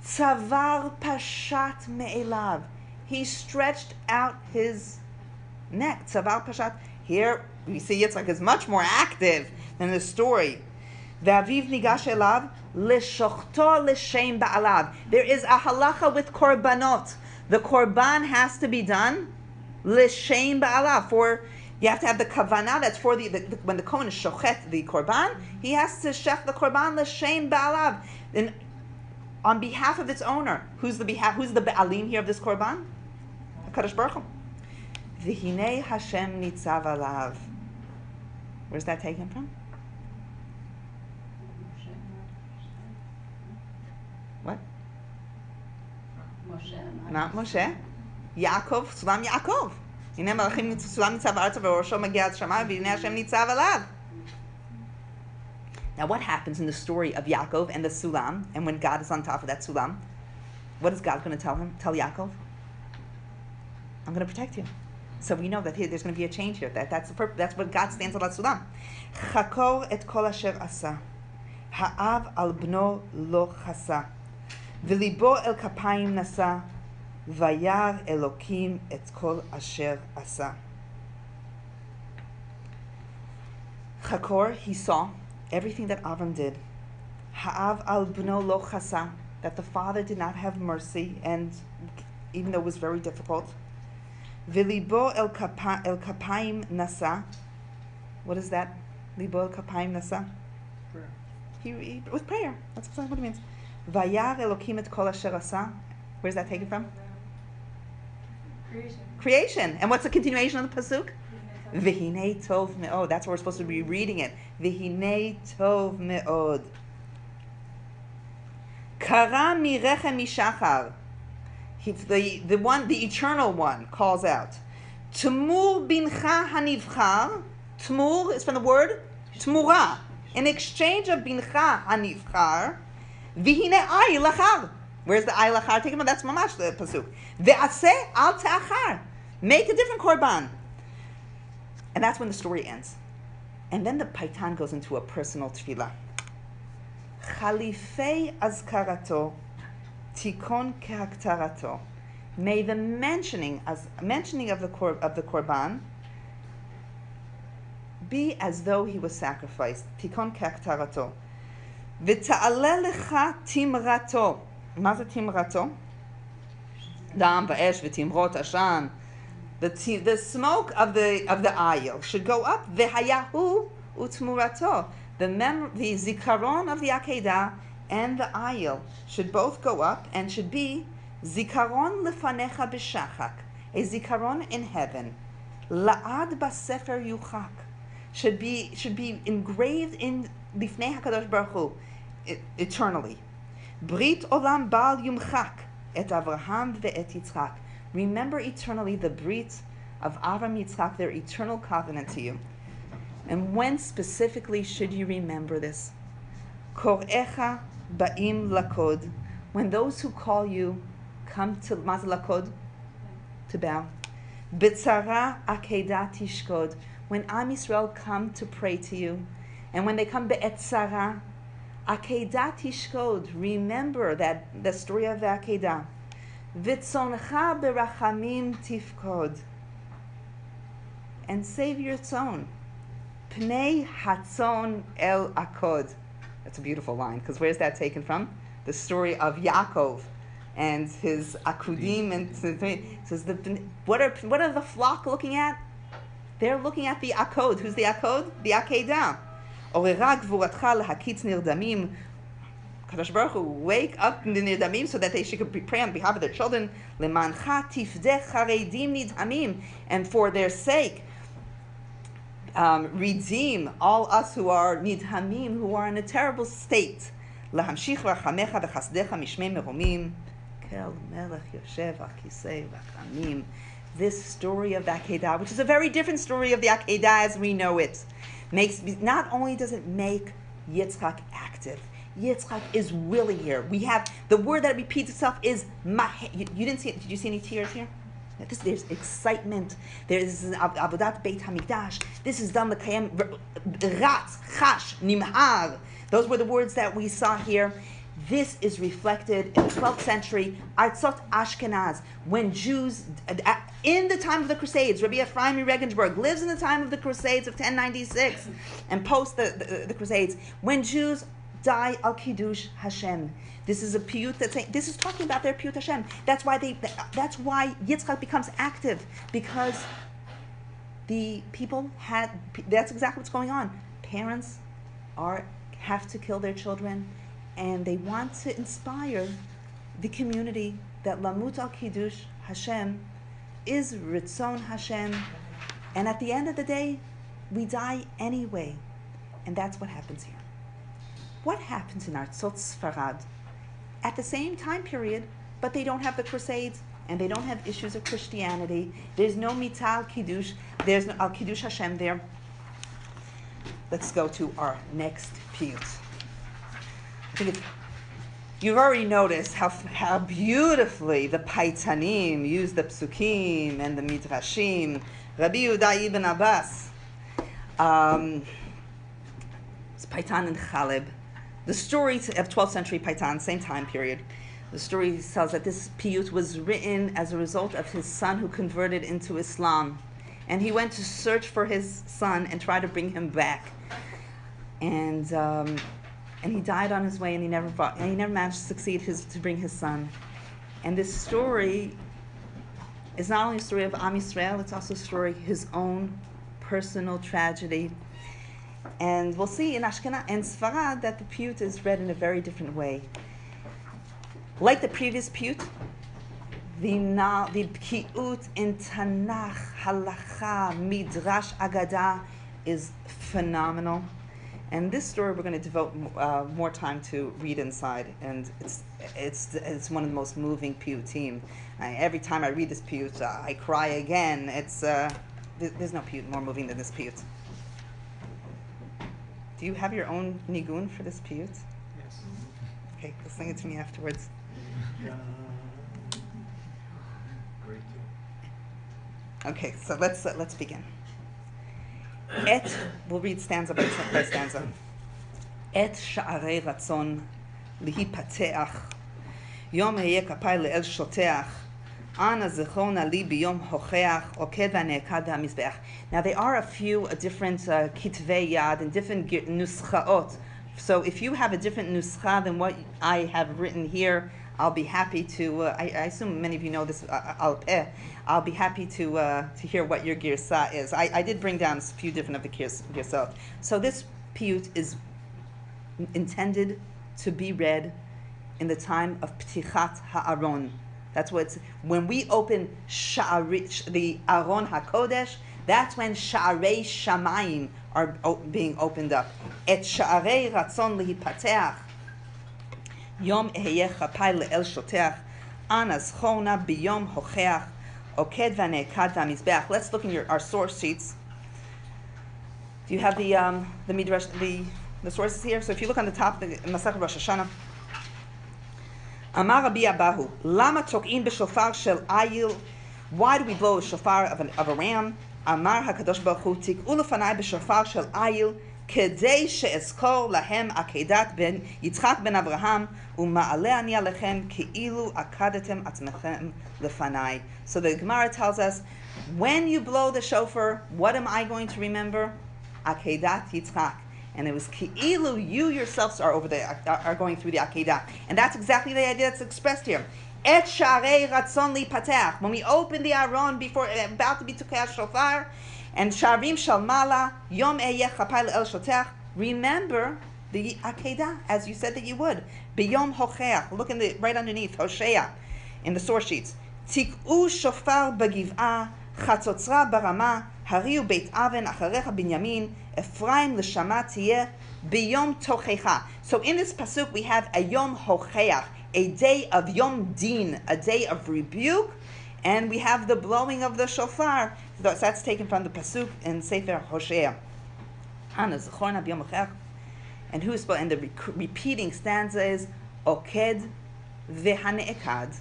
Tzavar pashat me'elav. He stretched out his neck. Tzavar pashat. Here we see Yitzchak is much more active than the story. V'aviv nigash elav l'shochto l'shem ba'alav. There is a halacha with korbanot. The korban has to be done l'shem ba'alav. For you have to have the kavanah. That's for the when the kohen is shochet the korban, he has to shech the korban l'shem ba'alav. And on behalf of its owner, who's the ba'alim here of this korban? HaKadosh Baruch Hu. V'hinei Hashem nitzav alav. Where's that taken from? What? Moshe. Not Moshe. Yaakov, Sulam Yaakov. הנה מלאכים סולם ניצב ארצה וראשו מגיע עד שמיים והנה השם ניצב עליו. Now what happens in the story of Yaakov and the Sulam, and when God is on top of that Sulam, what is God going to tell him? Tell Yaakov? I'm going to protect you. So we know that there's going to be a change here. That's what God stands on that Sulam. Chakor et kol asher asa. Ha'av al bno lo chasa. V'libo el kapayim nasa. Vayar Elokim et kol asher asa. Chakor, he saw everything that Avram did. Ha'av al bno lo chasa. That the father did not have mercy, and even though it was very difficult. V'libo el kapayim nasa. What is that? Libo el kapayim nasa? Prayer. He with prayer. That's exactly what it means. Vayar Elokim et kol asher asa. Where's that taken from? Creation. And what's the continuation of the pasuk? V'hinei tov me'od. That's what we're supposed to be reading it. V'hinei tov me'od. Kara mirechem mishachar. The eternal one calls out. Tmur bincha hanivchar. Tmur is from the word tmura. In exchange of bincha hanivchar, v'hinei ay lachar. Where's the ay lachar taken from? That's mamash the pasuk. Ve'aseh al te'achar. Make a different korban. And that's when the story ends. And then the paitan goes into a personal tefillah. Chalifei azkarato. Tikon kehaktarato. May the mentioning of the korban be as though he was sacrificed. Tikon kehaktarato. V'ta'aleh lecha timrato. מה זה timrato? Dam va'esh v'timrot ashan. The smoke of the aisle should go up. V'hayahu utmurato. The zikaron of the Akedah and the aisle should both go up and should be zikaron lefanecha b'shachak, a zikaron in heaven. La'ad b'sefer yuchak should be engraved in lifnei Hakadosh Baruch Hu eternally. Brit olam bal yumchak et Avraham ve'et Yitzchak. Remember eternally the brit of Avram Yitzchak, their eternal covenant to you. And when specifically should you remember this? Kor'echa ba'im lakod. When those who call you come to maz lakod, to bow. B'tzara akedat tishkod. When Am Yisrael come to pray to you, and when they come be'etzara, Akedat tishkod. Remember that the story of the Akedah. V'tzoncha berachamim tifkod. And save your tzon. Pnei hatzon el akod. That's a beautiful line, because where's that taken from? The story of Yaakov and his akudim, and it says what are the flock looking at? They're looking at the akod. Who's the akod? The Akedah. Orera gvuratcha lahakitz nirdamim. Kadosh Baruch Hu, wake up the nirdamim so that they should pray on behalf of their children. Lemancha tifdech charedim nidhamim, and for their sake, redeem all us who are nidhamim, who are in a terrible state. Lahamshich rachamecha v'chasdecha mishmei meromim kel melech yoshev al kisei v'achamim. This story of the Akedah, which is a very different story of the Akedah as we know it, not only does it make Yitzchak active, Yitzchak is willing here. We have the word that repeats itself is mahe. You didn't see it. Did you see any tears here? There's excitement. There's avodat Beit Hamikdash. This is done l'kayem ratz chash nimhar. Those were the words that we saw here. This is reflected in the 12th century, Artzot Ashkenaz, when Jews, in the time of the Crusades, Rabbi Ephraim Regensburg lives in the time of the Crusades of 1096, and post the Crusades, when Jews die al Kiddush Hashem. This is a piyut that's saying, this is talking about their piyut Hashem. That's why Yitzchak becomes active, because the people that's exactly what's going on. Parents have to kill their children, and they want to inspire the community that Lamut al Kiddush Hashem is Ritzon Hashem, and at the end of the day, we die anyway, and that's what happens here. What happens in Artzot Sfarad? At the same time period, but they don't have the Crusades, and they don't have issues of Christianity. There's no mital kiddush. There's no kiddush Hashem there. Let's go to our next piyut. I think you've already noticed how beautifully the Paitanim use the psukim and the midrashim. Rabbi Yehuda ibn Abbas, it's Paitan and Chaleb. The story of 12th century Paitan, same time period. The story tells that this piyut was written as a result of his son who converted into Islam. And he went to search for his son and try to bring him back. And he died on his way, and he never managed to succeed to bring his son. And this story is not only a story of Am Yisrael, it's also a story his own personal tragedy. And we'll see in Ashkenaz and Sfarad that the piyut is read in a very different way. Like the previous piyut, the piyut in Tanakh, Halacha, Midrash, Akedat is phenomenal. And this story we're going to devote more time to read inside, and it's one of the most moving piyutim. Every time I read this piyut, I cry again. There's no piyut more moving than this piyut. Do you have your own nigun for this piyut? Yes. Okay, sing it to me afterwards. Great. Okay, so let's begin. We'll read stanza by stanza. Et sha'arei ratzon lihipateach, yom heye kapai le'el shoteach, ana zechona li biyom hocheach, oked v'ne'ekad v'hamizbeach. Now there are a few different kitvei yad and different nuschaot. So if you have a different nuskha than what I have written here, I'll be happy to, I assume many of you know this al peh. I'll be happy to hear what your girsa is. I did bring down a few different of the girsot. So this piyut is intended to be read in the time of Ptichat Ha'aron. That's what when we open the Aron HaKodesh, that's when Sha'arei Shamayim are being opened up. Et Sha'arei Ratzon Lihipateach. Yom eheyeh chapai le'el shoteach, ana zchona biyom hocheach, oked v'ne'ekad v'hamizbeach. Let's look in our source sheets. Do you have the midrash, the sources here? So if you look on the top, the Masechet Rosh Hashanah. Amar Rabbi Abahu, lama tok'in b'shofar shel ayil? Why do we blow a shofar of a ram? Amar HaKadosh Baruch Hu, tik'u lefanai b'shofar shel ayil, כדי שאזכור להם עקדת בן יצחק בן אברהם ומעלה אני עליכם כאילו עקדתם עצמכם לפניי. So the Gemara tells us, when you blow the shofar, what am I going to remember? Akedat Yitzchak. And it was כאילו you yourselves are going through the Akedah. And that's exactly the idea that's expressed here. Et sha'arei ratzon lipateach. When we open the Aron before about to be tukei shofar, and Sharim Shalmala, Yom Eyeh Chapai Le'el Shoteach, remember the Akedah, as you said that you would. Biyom Hocheach, look right underneath, Hosea, in the source sheets. Tik'u Shofar Bagiv'ah, Chatzotzra Barama, Hariu Beit Aven, Acharecha Binyamin, Ephraim L'Shama Tiyeh, Biyom Tochecha. So in this pasuk we have a Yom Hocheach, a day of Yom Din, a day of rebuke, and we have the blowing of the shofar. So that's taken from the pasuk in Sefer Hosea. And the repeating stanza is Oked v'hane'ekad.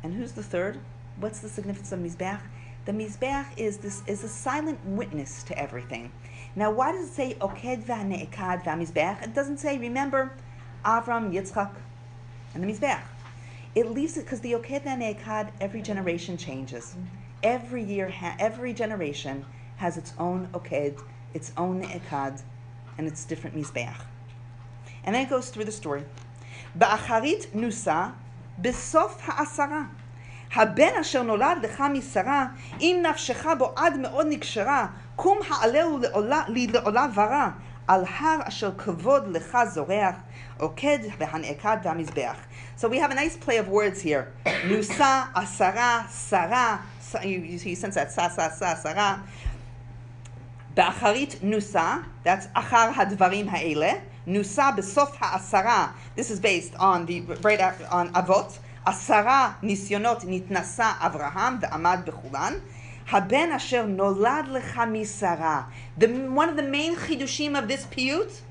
And who's the third? What's the significance of Mizbeach? The Mizbeach is a silent witness to everything. Now, why does it say Oked v'hane'ekad v'hamizbeach? It doesn't say, remember Avram, Yitzchak, and the Mizbeach. It leaves it because the Oked v'hane'ekad, every generation changes. Every year, every generation has its own Oked, its own Ne'ekad, and its different Mizbeach. And then it goes through the story. Ba'acharit nusa, besof ha'asara. הבן אשר נולד לך משרה, אם נפשך בו עד מאוד נקשרה, קום העלהו לי לעולה ורע, על הר אשר כבוד לך זורח, עוקד והנעקד והמזבח. So we have a nice play of words here. Nusa, asara, sara. You sense that sa, sa, sa, sara. Ba'acharit nusa, that's achar hadvarim ha'ele. Nusa besof ha'asara. This is based on on Avot. 10 ניסיונות נתנסה אברהם ועמד בכולן. הבן אשר נולד לך משרה. One of the main chidushim of this piyut,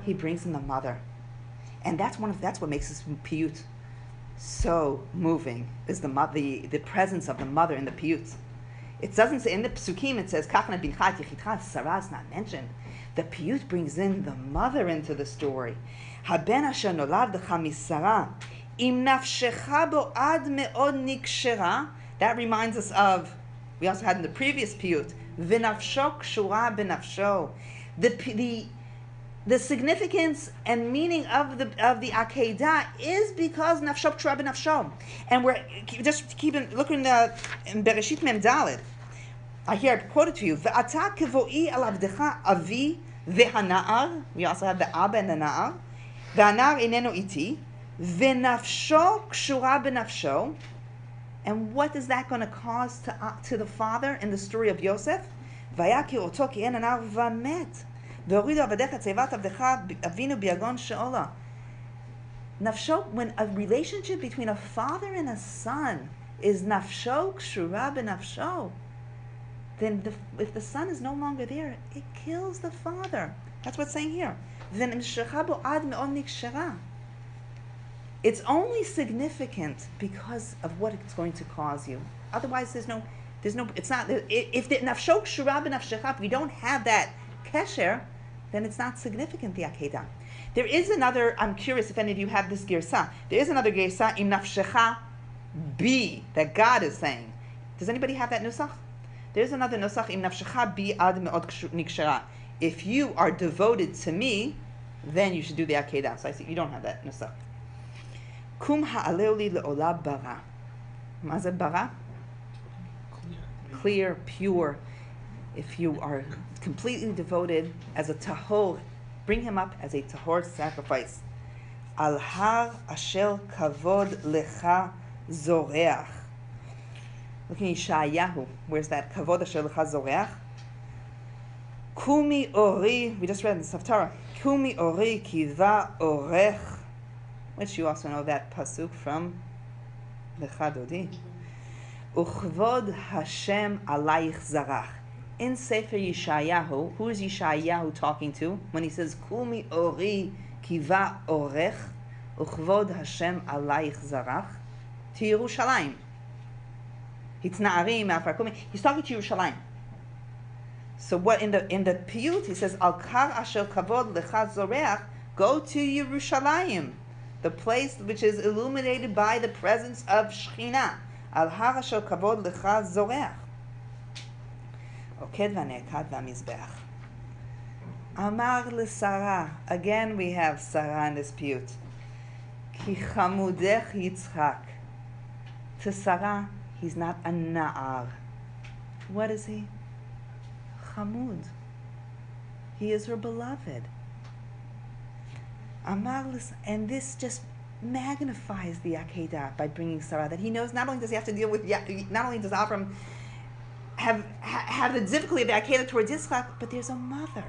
he brings in the mother. And that's what makes this piyut so moving, is the presence of the mother in the piyut. It doesn't say, in the psukim it says, Kachna binchat yichitcha, Sarah is not mentioned. The piyut brings in the mother into the story. Haben asher nolad lecha misara, im nafshecha bo ad me'od nikshera. That reminds us of, we also had in the previous piyut, v'nafsho kshura b'nafsho. The significance and meaning of the Akedat is because nafsho kshura b'nafsho. And we're just looking in Bereshit Mem Daled. Here I quoted to you, V'ata kevo'i al avdecha avi v'hana'ar. We also have the Abba and the Na'ar. V'hana'ar ineno iti. V'nafsho kshura b'nafsho. And what is that going to cause to the father in the story of Yosef? Vayaki oto ki en anar v'amet. V'oridu avadecha tzevat avdecha avinu biagon she'ola. Nafsho, when a relationship between a father and a son is nafsho kshura b'nafsho, then if the son is no longer there, it kills the father. That's what's saying here. It's only significant because of what it's going to cause you. Otherwise, it's not. If the nafsho kshura b'nafshecha, if we don't have that kesher, then it's not significant, the Akedah. There is another, I'm curious if any of you have this girsa. There is another girsa, im nafshecha bi, that God is saying. Does anybody have that nusach? There's another nusach, im nafshecha bi ad me'od nikshera. If you are devoted to me, then you should do the Akedah. So I see you don't have that nusach. Kum ha'aleu li le'olah bara. Ma ze bara? Clear, pure. If you are completely devoted as a tahor, bring him up as a tahor sacrifice. Al har asher kavod lecha zoreach. Looking at Yeshayahu, where's that? Kavod asher lecha zoreach. Kumi ori, we just read in the Haftarah. Kumi ori kiva orech, which you also know that pasuk from Lecha Dodi. Uchvod Hashem alayich zarach. In Sefer Yeshayahu, who is Yeshayahu talking to when he says Kumi ori kiva orech uchvod Hashem alayich zarach? To Yerushalayim. Hitzna'arim afar kumi. He's talking to Yerushalayim. So what in the piyut he says al kar asher kavod lecha zoreach, go to Yerushalayim, the place which is illuminated by the presence of Shekhinah. Al har asher kavod lecha zoreach. Oked v'ne'ekad v'amizbeach. Amar l'Sara. Again we have Sarah in this piyut. Ki chamudech Yisshak. To Sarah, he's not a na'ar. What is he? Chamud. He is her beloved. Amar l'Sara. And this just magnifies the Akedah by bringing Sarah. That he knows not only does he have to deal with, not only does Avram have the difficulty of the Akedah towards Yisshak, but there's a mother.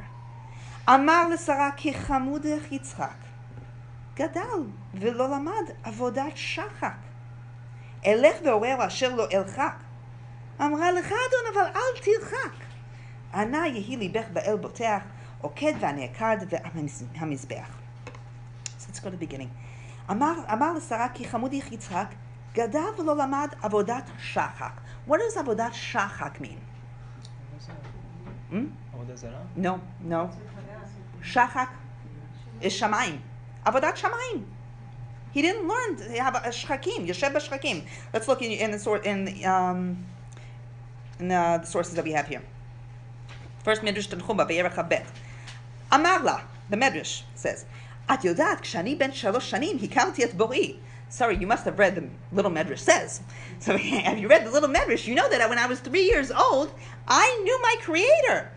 Amar l'Sara ki chamudech Yitzchak gadal v'lo lamad avodat shachak elech ve'orer asher lo elchak amra lecha adon aval al tirchak ana yehi libech ba'el boteach oked v'ne'ekad ve'hamizbeach. So let's go to the beginning. Amar l'Sara ki chamudech Yitzchak gadal v'lo lamad avodat shachak. What does avodat shachak mean? No. Shachak is shamayim. Avodat shamayim. He didn't learn to have a shchakim. Yoshev b'shchakim. Let's look in the sources that we have here. First Midrash Tanchuma Be'erech HaBet. Amarla, the Midrash says, At yodat k'shani ben shalosh shanim hikamti et bori. Sorry, you must have read the Little Medrash says. So have you read the Little Medrash? You know that when I was 3 years old, I knew my Creator.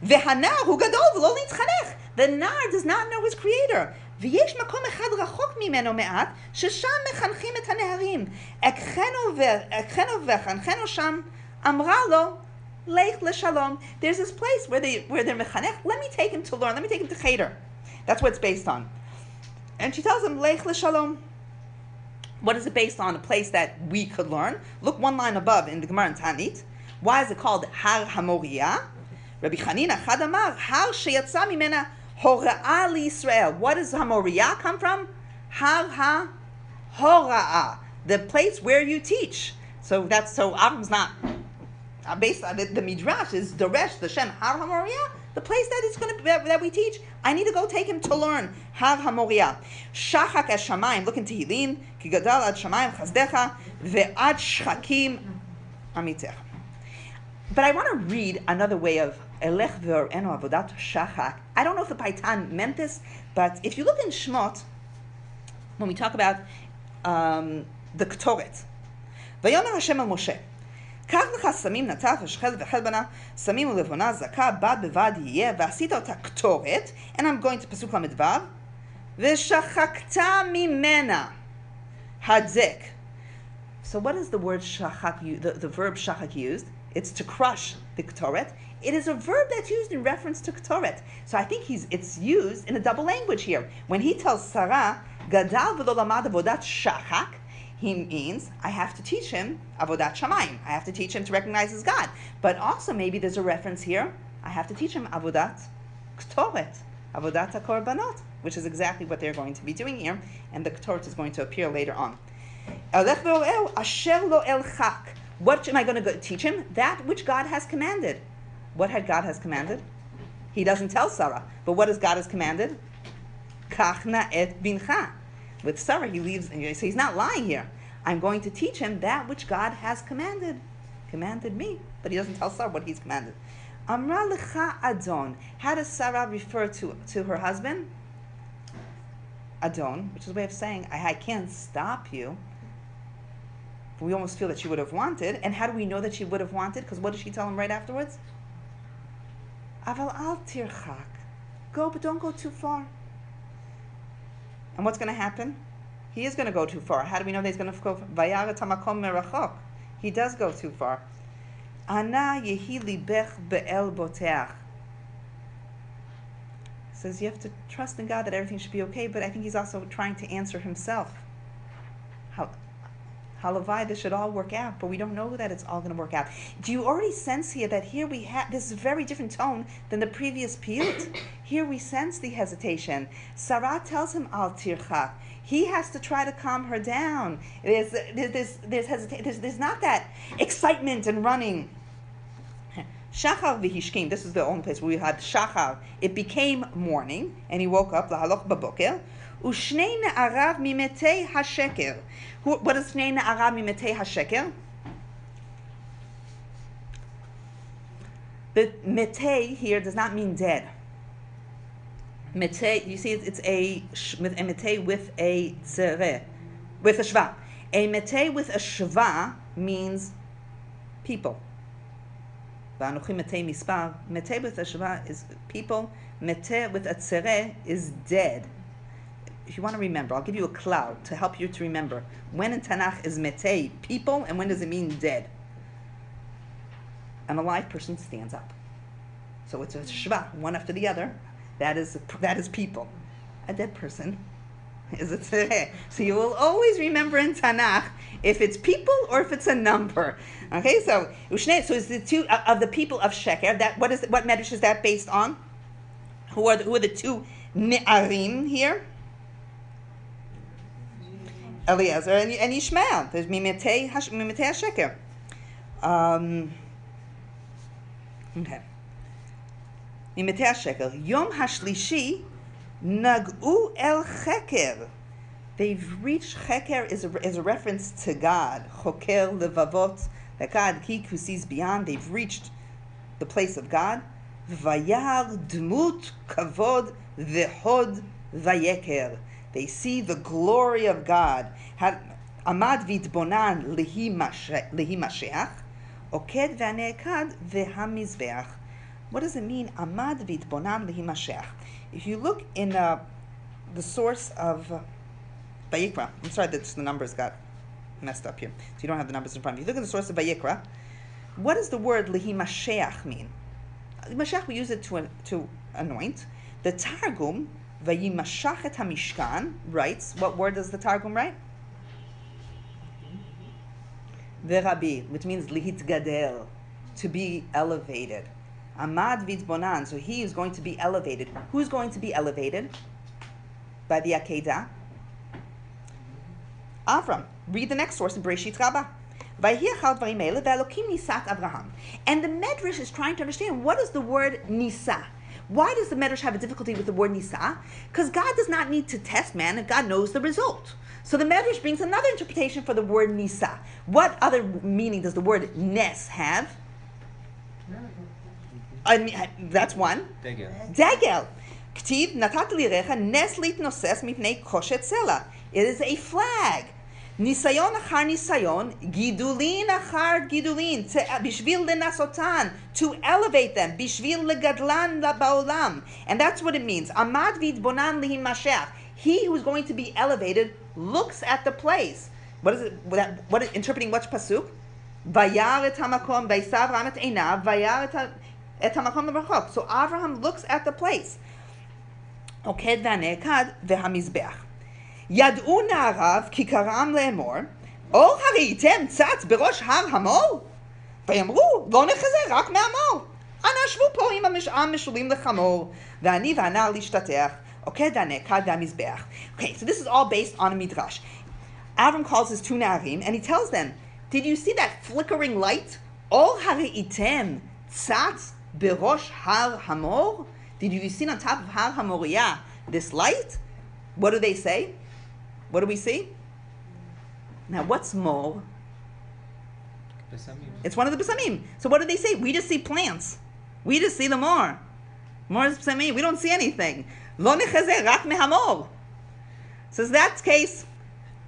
V'hanar hu gadol v'lo nitzchanech. The nar does not know his Creator. V'yesh makom echad rachok mimeno me'at, shesham mechanchim et haneharim. Ekcheno v'chancheno sham, amra lo, leich leshalom. There's this place where they're mechanech. Let me take him to learn. Let me take him to cheder. That's what it's based on. And she tells him, leich leshalom. What is it based on? A place that we could learn. Look one line above in the Gemara in Tanit. Why is it called Har HaMoriah? Rabbi Chanina Chad Amar, Har Sheyatza Mimena Hora'a LiYisrael. What does HaMoriah come from? Har HaHora'ah, the place where you teach. So Avram's not based on it. The Midrash is Doresh the Shem Har HaMoriah, the place that we teach. I need to go take him to learn Har HaMoriah. Shachak es Shamayim. Look in Tehillim. Ki gadal ad Shamayim chazdecha ve'ad shchakim amitech. But I want to read another way of Elech ve'or'enu avodat shachak. I don't know if the Paitan meant this, but if you look in Shmot, when we talk about the Ketoret, Vayomer Hashem al Moshe, קח לך סמים נתף ושחל וחל בנה, סמים ולבונה זכה, בד בבד יהיה, ועשית אותה קטורת, and I'm going to פסוק ל"ו, ושחקת ממנה, הדק. So what is the word shachak, the verb shachak used? It's to crush the ketoret. It is a verb that's used in reference to ketoret. So I think it's used in a double language here. When he tells Sarah, gadal v'lo lamad avodat shachak, he means I have to teach him avodat shamayim. I have to teach him to recognize his God. But also maybe there's a reference here. I have to teach him avodat ketoret, avodat hakorbanot, which is exactly what they're going to be doing here. And the ketoret is going to appear later on. Elech ve'or'eu asher lo elchak. What am I going to teach him? That which God has commanded. What had God has commanded? He doesn't tell Sarah. But what has God has commanded? Kachna et bincha. With Sarah, he leaves, and so he's not lying here. I'm going to teach him that which God has commanded me. But he doesn't tell Sarah what he's commanded. Amra lecha Adon. How does Sarah refer to her husband? Adon, which is a way of saying, I can't stop you. But we almost feel that she would have wanted. And how do we know that she would have wanted? Because what does she tell him right afterwards? Aval al tirchak. Go, but don't go too far. And what's going to happen? He is going to go too far. How do we know that he's going to go? Vayaret hamakom merachok. He does go too far. Ana yehi libech be'el boteach. Says you have to trust in God that everything should be okay, but I think he's also trying to answer himself. Halavai, this should all work out, but we don't know that it's all going to work out. Do you already sense here that here we have, this is a very different tone than the previous piyut? Here we sense the hesitation. Sarah tells him, al tircha. He has to try to calm her down. There's hesitation. There's not that excitement and running. Shachar v'hishkim. This is the only place where we had shachar. It became morning, and he woke up. Lahaloch baboker. Ushnei ne'arav mimetei hasheker. What is Shnei ne'arav mimetei hasheker? The metei here does not mean dead. Metei, you see, it's a metei with a tzere, with a shva. A metei with a shva means people. V'anochi metei mispar. Metei with a shva is people. Metei with a tzere is dead. If you want to remember, I'll give you a cloud to help you to remember. When in Tanakh is metei, people, and when does it mean dead? An alive person stands up. So it's a shva, one after the other. That is people. A dead person is a tzereh. So you will always remember in Tanakh if it's people or if it's a number. Okay, so it's the two of the people of Sheker. What medrash is that based on? Who are the two ne'arim here? Eliezer and Yishmael. There's Mimetei HaSheker. Okay. Mimetei HaSheker. Yom HaShlishi Nag'u El Cheker. They've reached Cheker is a reference to God. Choker Levavot. That God, He who sees beyond. They've reached the place of God. Vayar Dmut Kavod V'Hod Vayeker. They see the glory of God. Amad vitbonan lehi mashiach, oked v'anekad v'hamizbeach. What does it mean? Amad vitbonan lehi mashiach. If you look in the source of Vayikra, I'm sorry that the numbers got messed up here, so you don't have the numbers in front of you. Look at the source of Vayikra. What does the word lehi mashiach mean? Mashiach, we use it to anoint. The Targum Vayimashach et hamishkan writes, what word does the Targum write? Verabi, which means lihitgadel, to be elevated. Amad vidbonan, so he is going to be elevated. Who's going to be elevated by the Akedah? Avram. Read the next source in Bereshit Rabbah. And the Medrash is trying to understand, what is the word nisa? Why does the Medrash have a difficulty with the word nisa? Because God does not need to test man, and God knows the result. So the Medrash brings another interpretation for the word nisa. What other meaning does the word nes have? That's one. Degel. Ktiv natat lirecha nes litnoses mipnei koshet sela. It is a flag. Nisayon achar nisayon, gidulin achar gidulin, bishvil lenasotan, to elevate them, bishvil legadlan baolam. And that's what it means. Amad vidbonan lihim mashiach. He who is going to be elevated looks at the place. What is it? What interpreting which pasuk? Vayar et hamakom, vaysav ram et einav, vayar et hamakom levarchok. So Abraham looks at the place. Oked v'anekad v'hamizbeach. ידעו נעריו כי קראם לאמור, אור הראיתם צץ בראש הר המור? ויאמרו, לא נחזה רק מהמור. אנא שבו פה עם המשולים לחמור, ואני והנער להשתטח, עוקד הנקד והמזבח. Okay, so this is all based on a midrash. Avram calls his two na'arim, and he tells them, did you see that flickering light? אור הראיתם צץ בראש הר המור? Did you see on top of Har HaMoriah this light? What do they say? What do we see? Now, what's mor? It's one of the besamim. So what do they say? We just see plants. We just see the mor. Mor is besamim. We don't see anything. Lo nechazeh rak mehamor. So in that case,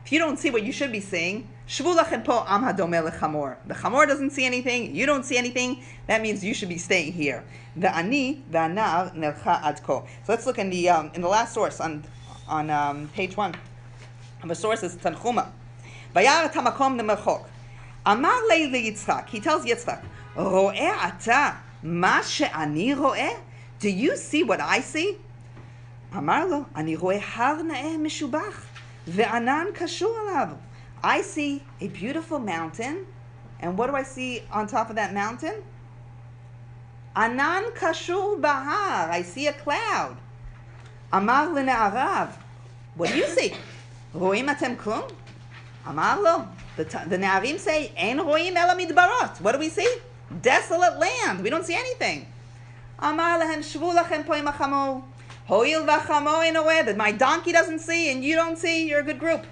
if you don't see what you should be seeing, shvu lachem po am hadomeh lechamor. The chamor doesn't see anything. You don't see anything. That means you should be staying here. Ve'ani ve'anar nelcha ad ko. So let's look in the last source on page 1. The source is Tanchuma. Vayar hamakom nemerchok. Amar lei Yitzchak. He tells Yitzchak, Ro'eh ata ma she'ani ro'eh? Do you see what I see? Amar lo, ani ro'eh har na'eh meshubach, ve'anan kashur alav. I see a beautiful mountain, and what do I see on top of that mountain? Anan kashur bahar. I see a cloud. Amar le'na'arav. What do you see? Ro'im atem klum? Amar lo. The Na'arim say, Ein ro'im ela midbarot. What do we see? Desolate land. We don't see anything. Amar lehem shvu lachem po im hachamor. Ho'il v'hachamor ein ro'eh. That my donkey doesn't see and you don't see, you're a good group.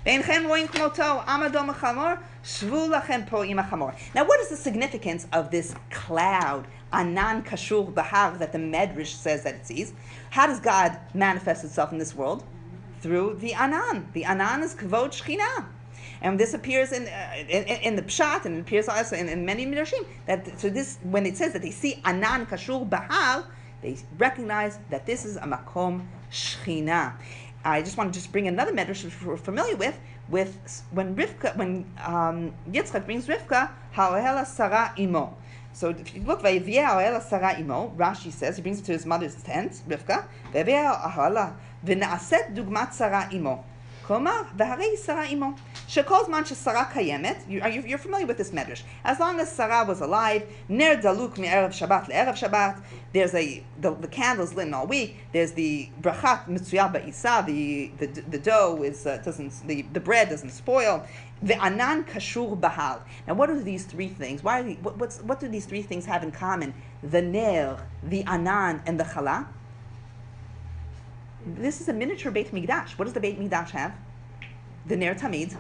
Ve'enchem ro'im kmoto. Amadom hachamor. Shvu lachem po im hachamor. Now what is the significance of this cloud, Anan Kashur Bahar, that the Medrash says that it sees? How does God manifest itself in this world? Through the Anan. The Anan is Kvod Shechina. And this appears in the Peshat, and it appears also in many Midrashim. So this, when it says that they see Anan Kashur Bahar, they recognize that this is a Makom Shechina. I just want to bring another Medrash which we're familiar with when Yitzchak brings Rivka, Ha'ohela Sarah Imo. So if you look, Vayivia Ha'ohela Sarah Imo, Rashi says, he brings it to his mother's tent, Rivka, Vayivia Ha'ohela, V'na'aset Dugmat Sarah Imo. Koma, V'harei Sarah Imo. Shekol Zman Shesarah Kayemet, you're familiar with this medrash. As long as Sarah was alive, Ner Daluk Me'erev Shabbat Le'erev Shabbat, there's the candles lit all week, there's the Brachat Mitzuyah Ba'isa, the dough is, the bread doesn't spoil, the Anan Kashur Bahal. Now what are these three things? What do these three things have in common? The Ner, the Anan, and the Chala? This is a miniature Beit Mikdash. What does the Beit Mikdash have? The Ner Tamid.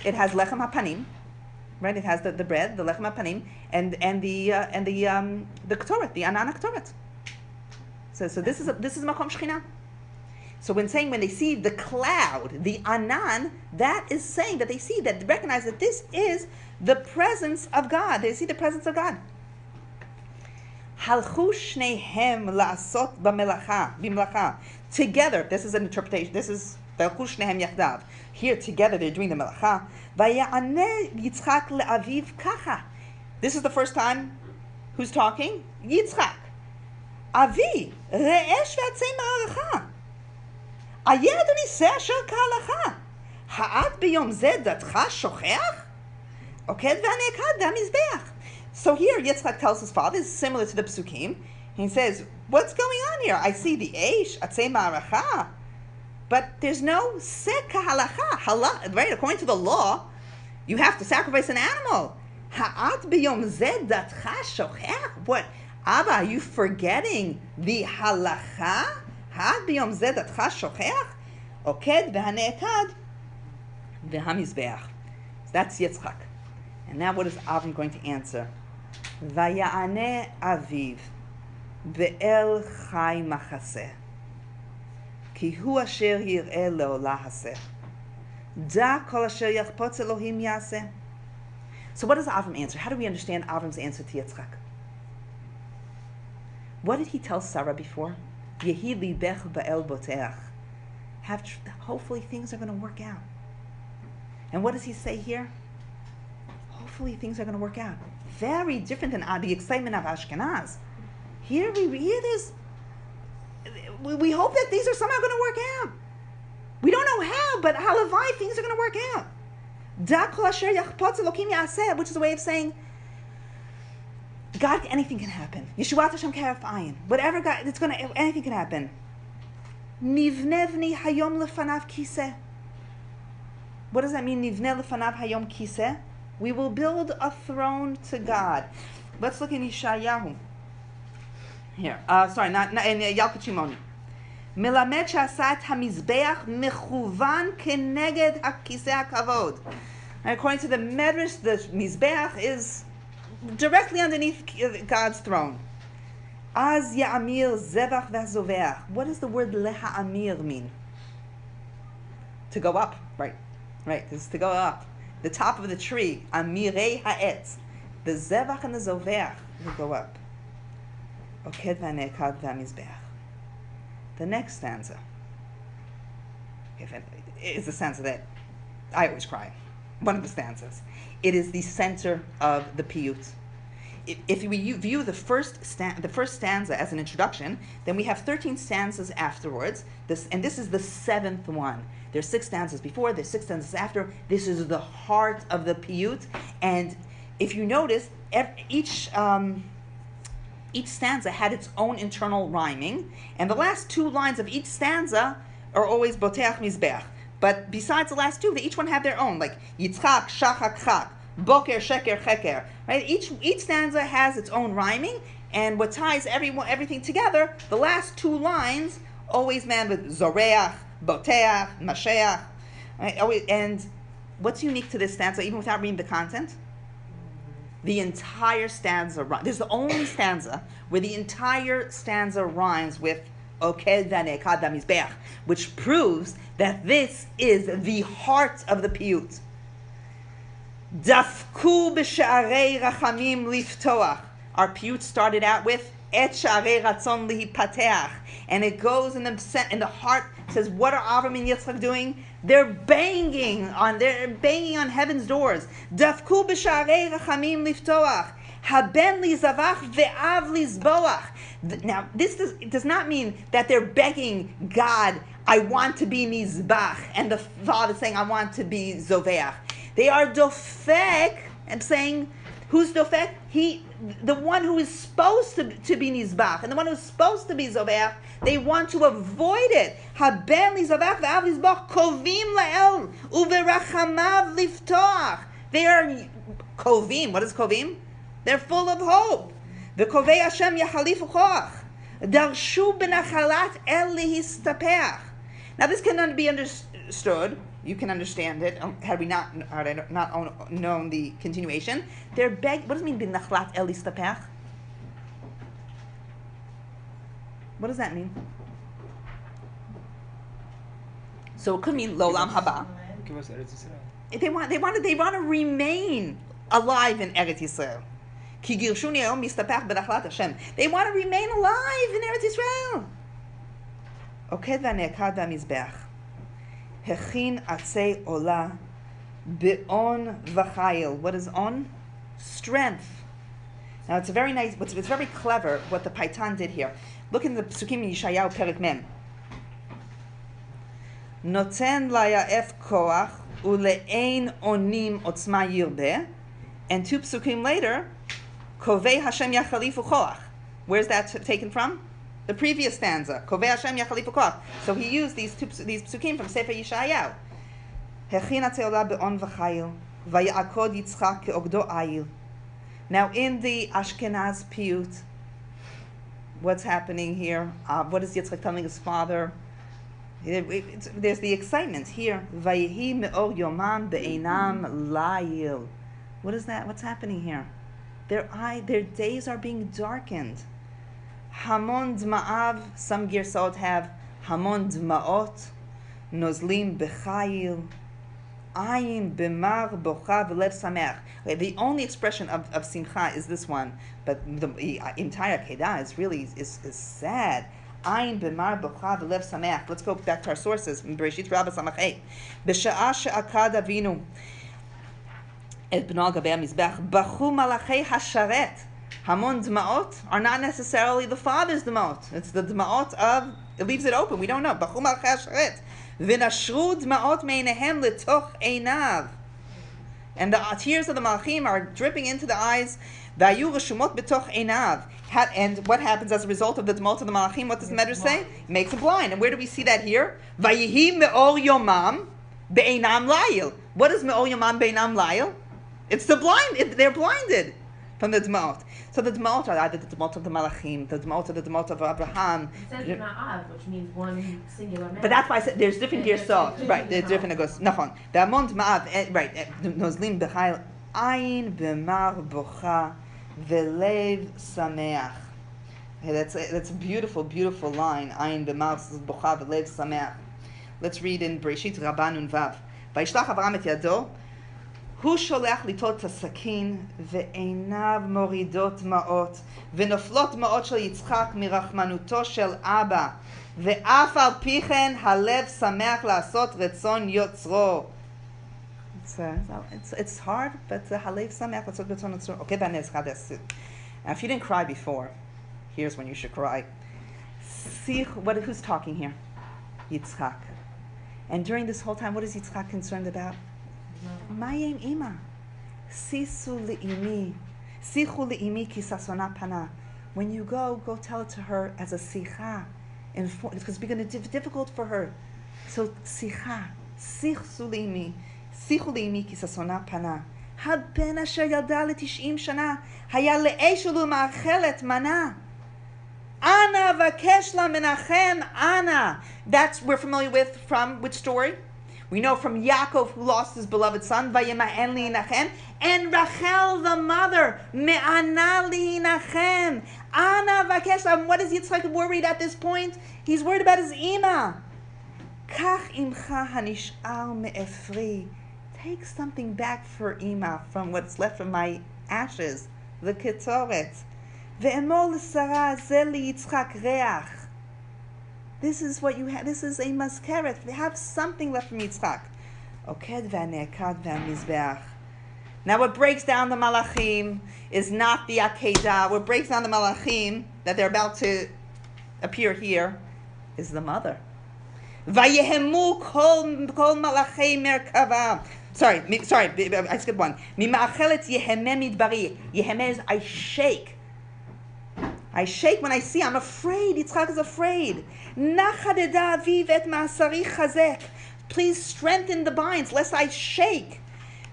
It has Lechem HaPanim, right? It has the bread, the Lechem HaPanim, and the Ktoret, the Anan Ktoret. So this is Makom Shechina. So when they see the cloud, the Anan, that is saying that they recognize that this is the presence of God. They see the presence of God. Halchu shnehem la'asot b'melacha. Together, this is an interpretation. This is halchu shnehem yachdav. Here together they're doing the melacha. Vaya'aneh Yitzchak le'aviv kacha. This is the first time. Who's talking? Yitzchak. Avi re'esh ve'atzei ma'aracha. Ayeh adoni se asher ka'alacha. Ha'at b'yom zeh datcha shocheach. Oked v'hanekad v'hamizbeach. So here Yitzchak tells his father, this is similar to the Psukim. He says, what's going on here? I see the Eish, Atzei Ma'aracha, but there's no Seka halacha. Right? According to the law, you have to sacrifice an animal. Ha'at b'yom zed datcha shochech. What? Abba, are you forgetting the halacha? Ha'at b'yom zed datcha shochech? Oked v'hanekad v'hamizbeach. So that's Yitzchak. And now what is Avram going to answer? Vaya'aneh aviv be'el chai machaseh ki hu asher yir'eh le'olah haseh da kol asher yachpotz Elohim yaseh. So what does Avram answer? How do we understand Avram's answer to Yitzchak? What did he tell Sarah before? Yehi libech ba'el boteach. Hopefully things are going to work out. And what does he say here? Hopefully things are going to work out. Very different than the excitement of Ashkenaz. Here we hope that these are somehow going to work out. We don't know how, but halavai, things are going to work out. Da kol asher yachpotz Elokim yaseh, which is a way of saying, God, anything can happen. Yeshuat Hashem k'haref ayin. Whatever God, anything can happen. Nivnevni hayom lefanav kiseh. What does that mean? Nivne lefanav hayom kiseh. We will build a throne to God. Let's look in Yeshayahu. Here, not in Yalkut Shimoni. Melamed shasat hamizbeach mechuvan keneged hakiseh hakavod. According to the Medrash, the mizbeach is directly underneath God's throne. Az ya'amir zevach v'hazoveach. What does the word leha'amir mean? To go up, right? Right, this is to go up. The top of the tree, amirei ha'etz. The zevach and the zoveach will go up. Oked v'hanekad v'hamizbeach. The next stanza is the stanza that I always cry. One of the stanzas. It is the center of the piyut. If we view the first stanza as an introduction, then we have 13 stanzas afterwards. This is the 7th one. There's 6 stanzas before, there's 6 stanzas after. This is the heart of the piyut. And if you notice, each stanza had its own internal rhyming, and the last 2 lines of each stanza are always boteach mizbeach. But besides the last 2, they each one have their own, like Yitzchak, Shachak, Chak, Boker, Sheker, Cheker. Right? Each stanza has its own rhyming, and what ties everything together, the last 2 lines always man with Zoreach, Boteach, Masheach. Right? And what's unique to this stanza, even without reading the content? The entire stanza rhymes. This is the only stanza where the entire stanza rhymes with Oked v'hanekad v'hamizbeach, which proves that this is the heart of the piyut. Dafku b'sha'arei rachamim liftoach. Our piyut started out with et sha'arei ratzon lihipateach, and it goes in the heart. Says, what are Avram and Yitzchak doing? They're banging on heaven's doors. Dafku b'sha'arei rachamim liftoach. Haben li zavach ve'av lizboach. Now, this does not mean that they're begging God, I want to be mizbach, and the father saying, I want to be zoveach. They are dofek, and saying, who's dofek? The one who is supposed to be nizbach, and the one who is supposed to be zoveach, they want to avoid it. Haben li zavach ve'av lizboach kovim la'el uverachamav liftoach. They are kovim. What is kovim? They're full of hope. V'kovei Hashem yachalifu koach. Darshu b'nachalat el lihistapeach. Now this cannot be understood. You can understand it had we not known the continuation. They're what does it mean b'nachalat el lihistapeach? What does that mean? So it could mean lolam haba. They want to remain alive in Eretz Yisrael. They want to remain alive in Eretz Yisrael. Oked v'hanekad v'hamizbeach. Hechin atzei olah be'on v'chayil. What is on? Strength. Now it's very nice. It's very clever what the Paitan did here. Look in the Psukim in Yeshayahu Perek Mem. Noten laya'ef koach ule'ein onim otzma yirbeh. And 2 psukim later, Kovei Hashem Yachalifu Koach. Where's that taken from? The previous stanza. Kovei Hashem Yachalifu Koach. So he used these psukim from Sefer Yeshayahu. Hechina Teola be'on v'chayil, vayakod Yitzchak ke'ogdo ayil. Now in the Ashkenaz piyut, what's happening here? What is Yitzchak telling his father? There's the excitement here. Vayehi me'or yomam be'einam layil. What is that? What's happening here? Their days are being darkened. Hamon dma'av, some girsot have hamon dma'ot, nozlim b'chayil, ayin b'mar bocha v'lev sameach. The only expression of simcha is this one, but the entire Akedat is really is sad. Ayin b'mar bocha v'lev sameach. Let's go back to our sources. Bereshit Rabbah Samachet. B'sha'a she'akad avinu et b'no al gabei hamizbech bachu malachei hasharet. Hamon dma'ot are not necessarily the father's dma'ot. It's the dma'ot of, it leaves it open. We don't know. Bachu malachei hasharet. V'nashru dma'ot me'enehem letoch einav. And the tears of the malachim are dripping into the eyes. V'ayu reshumot betoch einav. And what happens as a result of the dma'ot of the malachim? What does the Medrash say? It makes him blind. And where do we see that here? Vayihi me'or yomam be'einam layil. What is me'or yomam be'einam layil? It's the blind. They're blinded from the dma'ot. So the dma'ot are either the dma'ot of the malachim, the dma'ot of Abraham. It says ma'av, which means one singular man. But that's why I said there's different girsot. Right, there's different agos. Nachon. The amon dma'av, right, nozlim b'chayil, ayin b'mar bocha, v'lev sameach. That's a beautiful, beautiful line. Ayin b'mar bocha, v'lev sameach. Let's read in Bereshit Rabbah Nun Vav. Vayishlach Avraham et yado, הוא שולח ליטול את הסכין, ועיניו מורידות דמעות, ונופלות דמעות של יצחק מרחמנותו של אבא, ואף על פי כן הלב שמח לעשות רצון יוצרו. It's hard, but הלב שמח לעשות רצון יוצרו. Okay, Vanessa, now if you didn't cry before, here's when you should cry. Who's talking here? Yitzchak. And during this whole time, what is Yitzchak concerned about? Mayim ima, sisu li'imi ki sasona pana. When you go tell it to her as a sicha, because it's going to be difficult for her. So sicha, sichu li'imi ki sasona pana. Haben asher yalda ל-90 shana, haya le'eshulu ma'achelet mana. Ana vakesh la menachem ana. That's we're familiar with from which story? We know from Yaakov, who lost his beloved son, Vayemahen li'inachem, and Rachel, the mother, Me'ana li'inachem, Ana vakesh. What is Yitzchak worried at this point? He's worried about his ima. Kach imcha hanish'ar me'efri. Take something back for ima, from what's left from my ashes, the ketoret. Ve'emor l'sara ze li'yitzchak reach. This is what you have. This is a maskeret. They have something left from Yitzchak. Oked v'anekad v'amizbeach. Now what breaks down the malachim is not the Akedat. What breaks down the malachim that they're about to appear here is the mother. Vayehemu kol malachei merkava. Sorry, I skipped one. Mima'achelet yehemeh midbari. Yehemeh is I shake. I shake when I see. I'm afraid. Yitzchak is afraid. Nachadeda aviv et ma'asari chazek. Please strengthen the binds, lest I shake.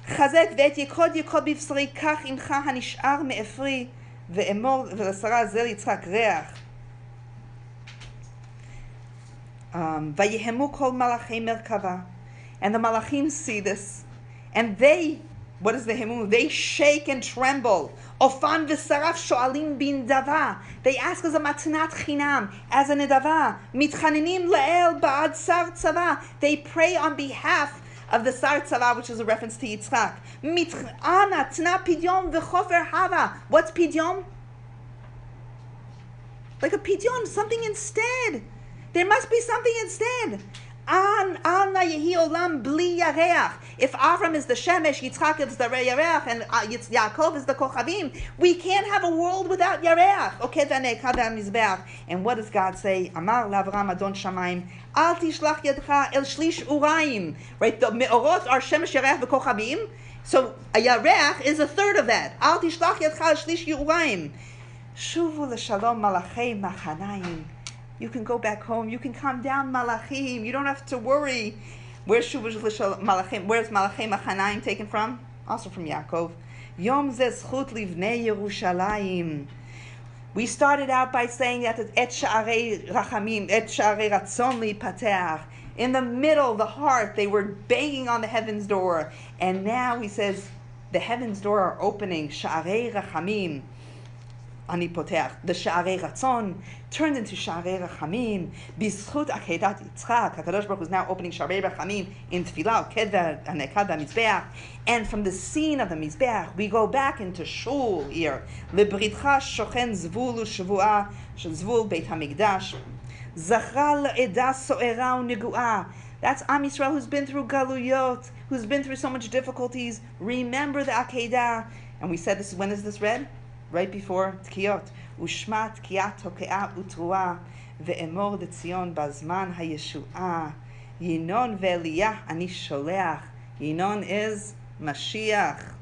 Chazek ve'et yekod b'vsari kach imcha hanish'ar me'efri ve'emor v'lasara zel Yitzchak reach. Vayehemu kol malachei merkava. And the malachim see this. And they, what is the hemu? They shake and tremble. Ofan v'saraf sho'alim bin dava. They ask as a matnat chinam, as a nedava. Mitchanenim le'el ba'ad sar tzava. They pray on behalf of the sar tzava, which is a reference to Yitzchak. Ana tna pidyon v'chofer hava. What's pidyon? Like a pidyon, something instead. There must be something instead. If Avram is the Shemesh, Yitzchak is the Yareach, and Yaakov is the Kochavim, we can't have a world without Yareach. And what does God say? Amar l'Avram Adon Shamayim, Al tishlach yadcha el shlish uraim. Right, the Me'orot are Shemesh, Yareach, v'Kochavim, So a yarech is a third of that. Al tishlach yadcha shlish yu'raim. Shuvu l'shalom malachei machanayim. You can go back home. You can calm down, malachim. You don't have to worry. Where's shuvu l'shalom malachim? Where's malachei machanayim taken from? Also from Yaakov. Yom zeh zchut livnei Yerushalayim. We started out by saying that it's et sha'arei rachamim, et sha'arei ratzon lipateach. In the middle, the heart, they were banging on the heaven's door. And now he says, the heaven's door are opening. Sha'arei rachamim. Ani poteach. The sha'arei ratzon turned into sha'arei rachamim. B'zchut akedat Yisshak. HaKadosh Baruch Hu is now opening sha'arei rachamim in tefillah, Akedat, Mizbeach. And from the scene of the Mizbeach, we go back into Shul here. Lebritcha shochen zvul u'shavua, zvul Beit HaMikdash. Zachra le'eda so'era u'negu'ah. That's Am Yisrael who's been through galuyot, who's been through so much difficulties. Remember the Akedah. And we said this, when is this read? Right before Tkiyot. Ushma tkiyat hoke'ah u'truah ve'emor le'tzion bazman ha'yeshu'ah. Yinon ve'eliyah ani sholeach. Yinon is Mashiach.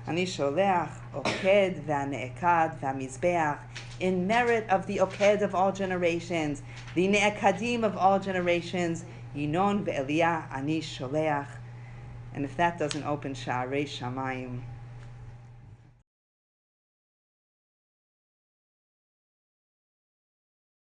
Ani sholeach oked ve'ne'ekad ve'mizbeach. In merit of the oked of all generations, the ne'ekadim of all generations, Yinon ve'eliyah ani sholeach. And if that doesn't open Sha'arei Shamayim,